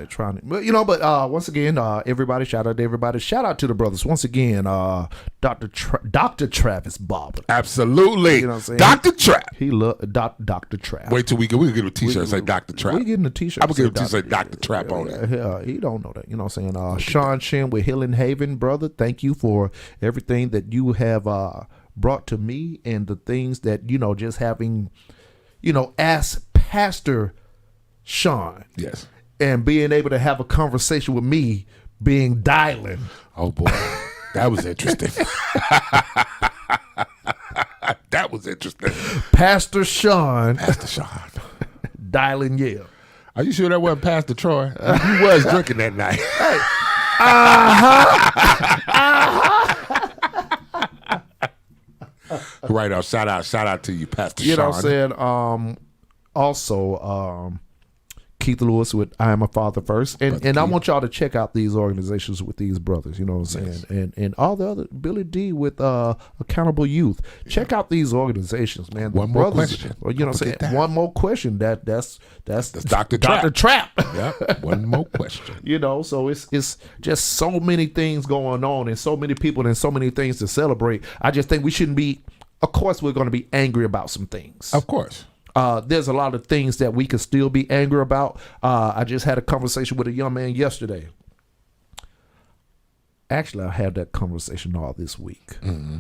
trying it. But you know, once again, everybody, shout out to everybody. Shout out to the brothers. Once again, Dr. Travis Barber. Absolutely. You know what I'm saying? Dr. Trap. He loved Dr. Trap. Wait till we can get a t-shirt that say Dr. Trap. We getting a t-shirt. I'm going to get a t-shirt Dr. Trap on it. He don't know that. You know what I'm saying? Sean Shin with Hill and Haven, brother. Thank you for everything that you have brought to me and the things that, you know, just having, you know, as Pastor Sean. Yes. And being able to have a conversation with me being dialing. Oh, boy. That was interesting. That was interesting. Pastor Sean. Dialing Yale. Are you sure that wasn't Pastor Troy? He was drinking that night. Hey. Right on. Shout out to you, Pastor Sean. You know what I'm saying? Also, Keith Lewis with I Am a Father First. And I want y'all to check out these organizations with these brothers, you know what I'm saying? And all the other, Billy D with Accountable Youth. Check out these organizations, man. One more question. You know what I'm saying? One more question. That's Dr. Trap. Yeah. One more question. You know, so it's just so many things going on and so many people and so many things to celebrate. I just think we shouldn't be, of course we're going to be angry about some things. Of course. There's a lot of things that we can still be angry about. I just had a conversation with a young man yesterday. Actually, I had that conversation all this week. Mm-hmm.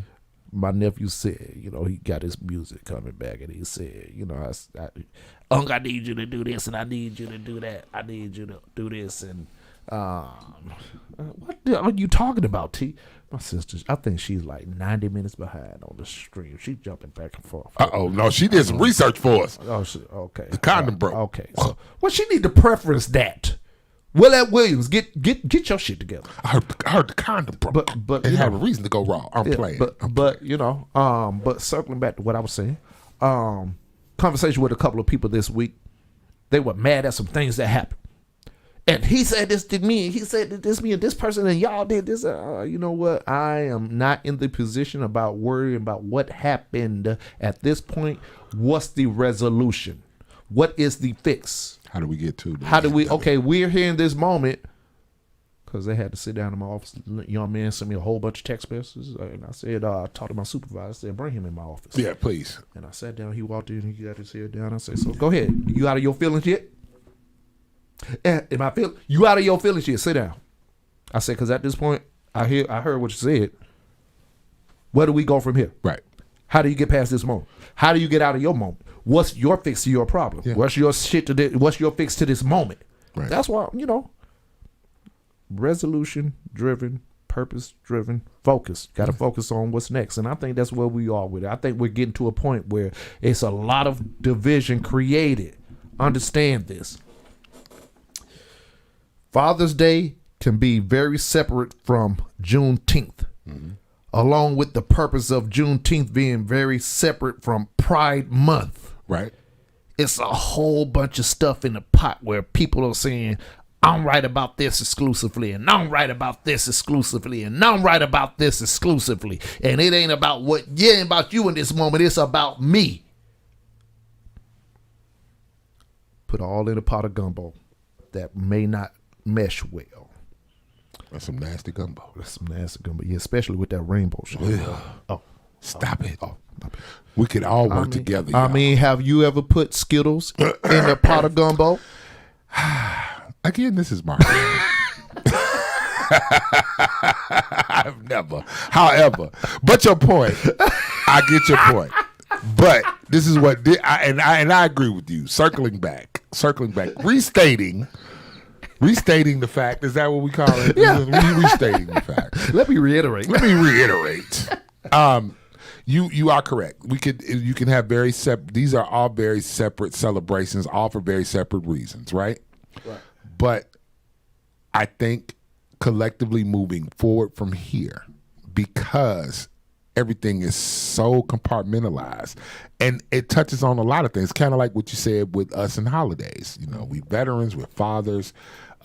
My nephew said, you know, he got his music coming back, and he said, you know, I need you to do this, and I need you to do that. I need you to do this, and what are you talking about, T? My sister, I think she's like 90 minutes behind on the stream. She's jumping back and forth. No, she did some research for us. Oh, okay. The condom broke. Okay, so well, she need to preference that. Willette Williams, get your shit together. I heard the condom broke, but it had a reason to go wrong. I'm playing. But you know, but circling back to what I was saying, conversation with a couple of people this week. They were mad at some things that happened. And he said this to me. He said this me and this person, and y'all did this. You know what? I am not in the position about worrying about what happened at this point. What's the resolution? What is the fix? How do we get to this? How do we? Okay, we're here in this moment because they had to sit down in my office. Young man sent me a whole bunch of text messages, and I said, I talked to my supervisor. I said, bring him in my office. Yeah, please. And I sat down. He walked in. He got his head down. I said, so go ahead. You out of your feelings yet? You out of your feelings yet? Sit down. I said, because at this point, I heard what you said. Where do we go from here? Right. How do you get past this moment? How do you get out of your moment? What's your fix to your problem? Yeah. What's your what's your fix to this moment? Right. That's why, you know, resolution driven, purpose driven, focus. Got to focus on what's next. And I think that's where we are with it. I think we're getting to a point where it's a lot of division created. Understand this. Father's Day can be very separate from Juneteenth, along with the purpose of Juneteenth being very separate from Pride Month. Right. It's a whole bunch of stuff in the pot where people are saying, I'm right about this exclusively, and I'm right about this exclusively, and I'm right about this exclusively. And it ain't about about you in this moment. It's about me. Put all in a pot of gumbo that may not mesh well. That's some nasty gumbo. Yeah, especially with that rainbow shit. Oh, stop it. We could all work together. I mean, have you ever put Skittles in a pot of gumbo? Again, this is Mark. I've never. However, but your point, I get your point. But this is what I agree with you. Circling back, restating the fact. Is that what we call it? Yeah. Restating the fact. Let me reiterate. You are correct. You can have very separate. These are all very separate celebrations, all for very separate reasons, right? Right. But I think collectively moving forward from here, because everything is so compartmentalized, and it touches on a lot of things, kind of like what you said with us and holidays. You know, we veterans, we're fathers.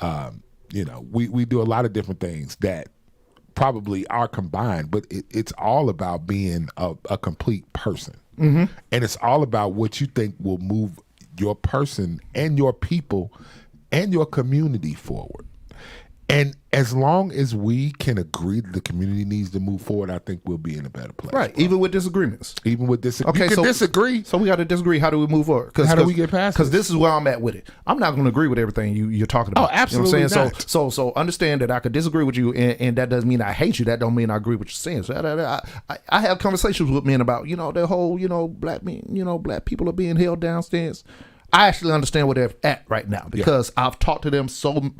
You know, we do a lot of different things that probably are combined, but it's all about being a complete person. Mm-hmm. And it's all about what you think will move your person and your people and your community forward. And as long as we can agree that the community needs to move forward, I think we'll be in a better place. Right, bro. Even with disagreements. Okay, you can disagree. So we got to disagree. How do we move forward? How do we get past Because this is where I'm at with it. I'm not going to agree with everything you're talking about. Oh, absolutely you know what I'm saying? not. So understand that I could disagree with you, and that doesn't mean I hate you. That don't mean I agree with what you're saying. So I have conversations with men about, the whole, black men, black people are being held down stance. I actually understand where they're at right now because I've talked to them so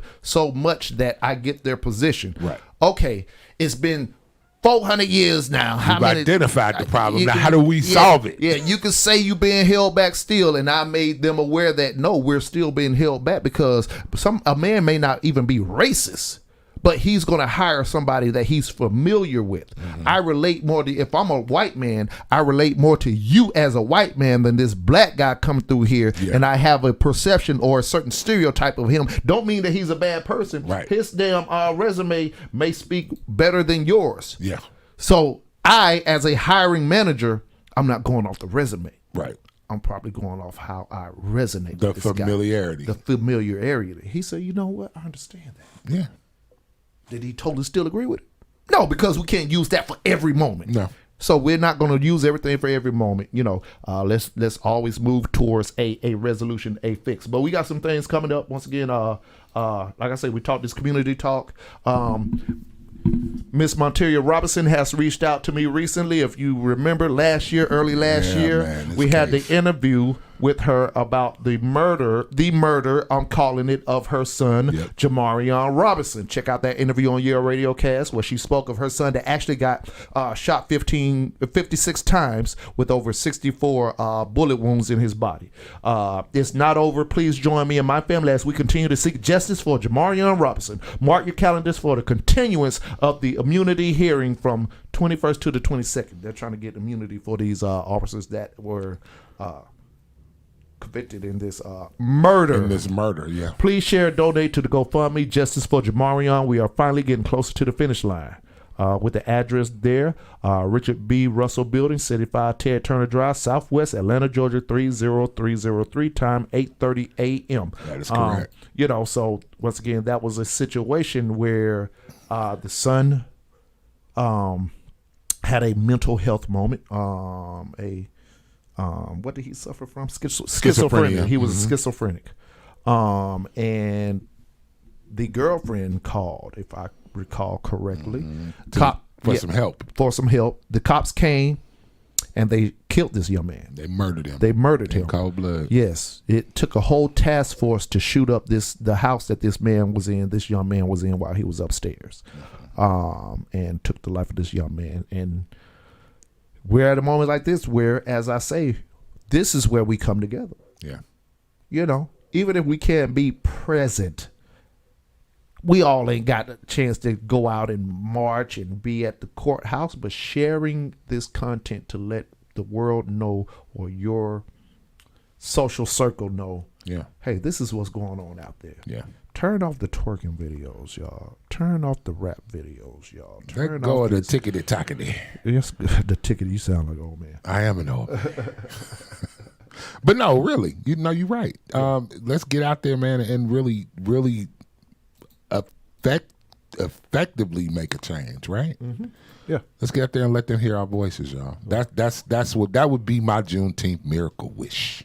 much that I get their position. Right. Okay, it's been 400 years now. You've identified the problem. Now, how do we solve it? Yeah, you can say you're being held back still, and I made them aware that no, we're still being held back because a man may not even be racist, but he's going to hire somebody that he's familiar with. Mm-hmm. I relate more to, if I'm a white man, I relate more to you as a white man than this black guy coming through here, and I have a perception or a certain stereotype of him. Don't mean that he's a bad person. Right. His damn resume may speak better than yours. Yeah. So I, as a hiring manager, I'm not going off the resume. Right. I'm probably going off how I resonate the with this familiarity. guy. The familiarity. He said, you know what? I understand that. Yeah. Did he totally still agree with it? No, because we can't use that for every moment. No. So we're not going to use everything for every moment. Let's always move towards a resolution, a fix. But we got some things coming up. Once again, like I said, we talked this community talk. Miss Monteria Robinson has reached out to me recently. If you remember early last year, we had the interview with her about the murder, I'm calling it, of her son, Jamarion Robinson. Check out that interview on Yale Radiocast where she spoke of her son that actually got shot 56 times with over 64 bullet wounds in his body. It's not over. Please join me and my family as we continue to seek justice for Jamarion Robinson. Mark your calendars for the continuance of the immunity hearing from 21st to the 22nd. They're trying to get immunity for these officers that were convicted in this murder. Please share, donate to the GoFundMe, Justice for Jamarion. We are finally getting closer to the finish line. With the address there, Richard B. Russell Building, 75 Ted Turner Drive, Southwest Atlanta, Georgia, 30303, time 8:30 a.m. That is correct. So once again, that was a situation where the son had a mental health moment, what did he suffer from? Schizophrenia. He was a schizophrenic. And the girlfriend called, if I recall correctly, for some help. The cops came and they killed this young man. They murdered him. In cold blood. Yes. It took a whole task force to shoot up the house that this young man was in while he was upstairs. And took the life of this young man. And we're at a moment like this where, as I say, this is where we come together. Yeah. Even if we can't be present, we all ain't got a chance to go out and march and be at the courthouse, but sharing this content to let the world know, or your social circle know, hey, this is what's going on out there. Yeah. Turn off the twerking videos, y'all. Turn off the rap videos, y'all. Let go of the tickety-tockety. Yes, the tickety. You sound like old man. I am an old man. But no, really, you're right. Let's get out there, man, and really, really affect effectively make a change, right? Mm-hmm. Yeah. Let's get out there and let them hear our voices, y'all. That would be my Juneteenth miracle wish.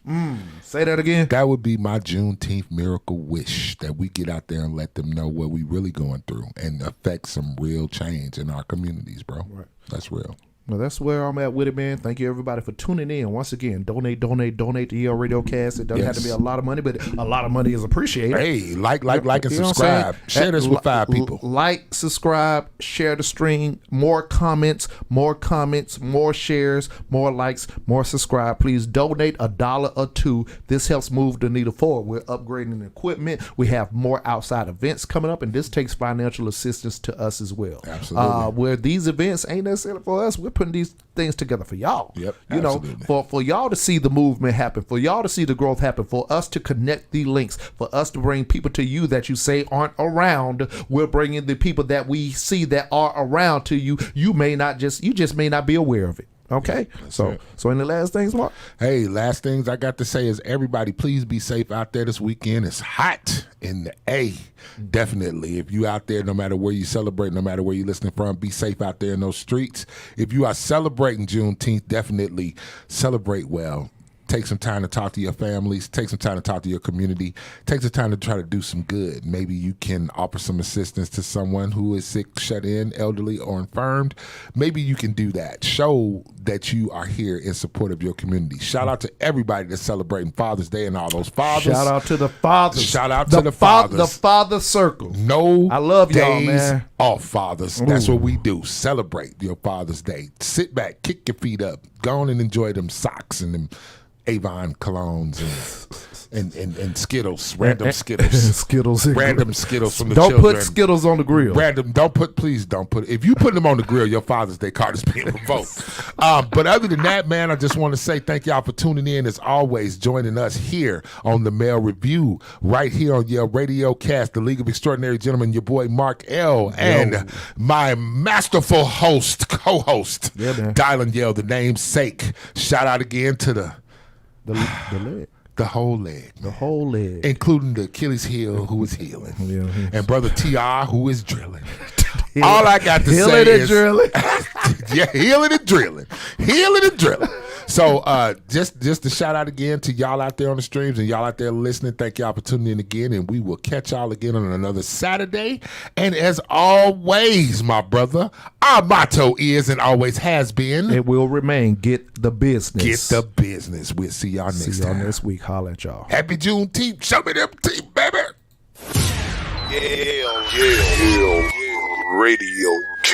Say that again. That would be my Juneteenth miracle wish, that we get out there and let them know what we really going through and affect some real change in our communities, bro. Right. That's real. Well, that's where I'm at with it, man. Thank you, everybody, for tuning in. Once again, donate to Yale Radiocast. It doesn't have to be a lot of money, but a lot of money is appreciated. Hey, like, and subscribe. Share this with 5 people. Like, subscribe, share the stream. More comments, more shares, more likes, more subscribe. Please donate $1 or $2. This helps move the needle forward. We're upgrading equipment. We have more outside events coming up, and this takes financial assistance to us as well. Absolutely. Where these events ain't necessarily for us, we're putting these things together for y'all. Yep, you know, for y'all to see the movement happen, for y'all to see the growth happen, for us to connect the links, for us to bring people to you that you say aren't around. We're bringing the people that we see that are around to you. You just may not be aware of it. Okay, so any last things, Mark? Hey, last things I got to say is everybody, please be safe out there this weekend. It's hot in the A. Definitely. If you out there, no matter where you celebrate, no matter where you're listening from, be safe out there in those streets. If you are celebrating Juneteenth, definitely celebrate well. Take some time to talk to your families. Take some time to talk to your community. Take some time to try to do some good. Maybe you can offer some assistance to someone who is sick, shut in, elderly, or infirmed. Maybe you can do that. Show that you are here in support of your community. Shout out to everybody that's celebrating Father's Day and all those fathers. Shout out to the fathers. Shout out to the fathers. The father circle. No, I love y'all, days man. off, fathers. That's what we do. Celebrate your Father's Day. Sit back, kick your feet up, go on and enjoy them socks and them Avon colognes and Skittles, random Skittles, random Skittles from the children. Don't put Skittles on the grill. Please don't put. If you put them on the grill, your Father's Day card is being revoked. But other than that, man, I just want to say thank y'all for tuning in as always, joining us here on the Mail Review, right here on Yale Radiocast, the League of Extraordinary Gentlemen, your boy Mark L. and my masterful co-host, Dylan Yale, the namesake. Shout out again to the leg. The whole leg. The whole leg. Including the Achilles heel who is healing. And Brother T.R. who is drilling. All I got to say is... drilling. Yeah, healing and drilling. Healing and drilling. So just to shout out again to y'all out there on the streams and y'all out there listening. Thank y'all for tuning in again. And we will catch y'all again on another Saturday. And as always, my brother, our motto is and always has been. It will remain. Get the business. Get the business. We'll see y'all next time. See y'all next week. Holla at y'all. Happy Juneteenth. Show me them teeth, baby. Yale Radiocast.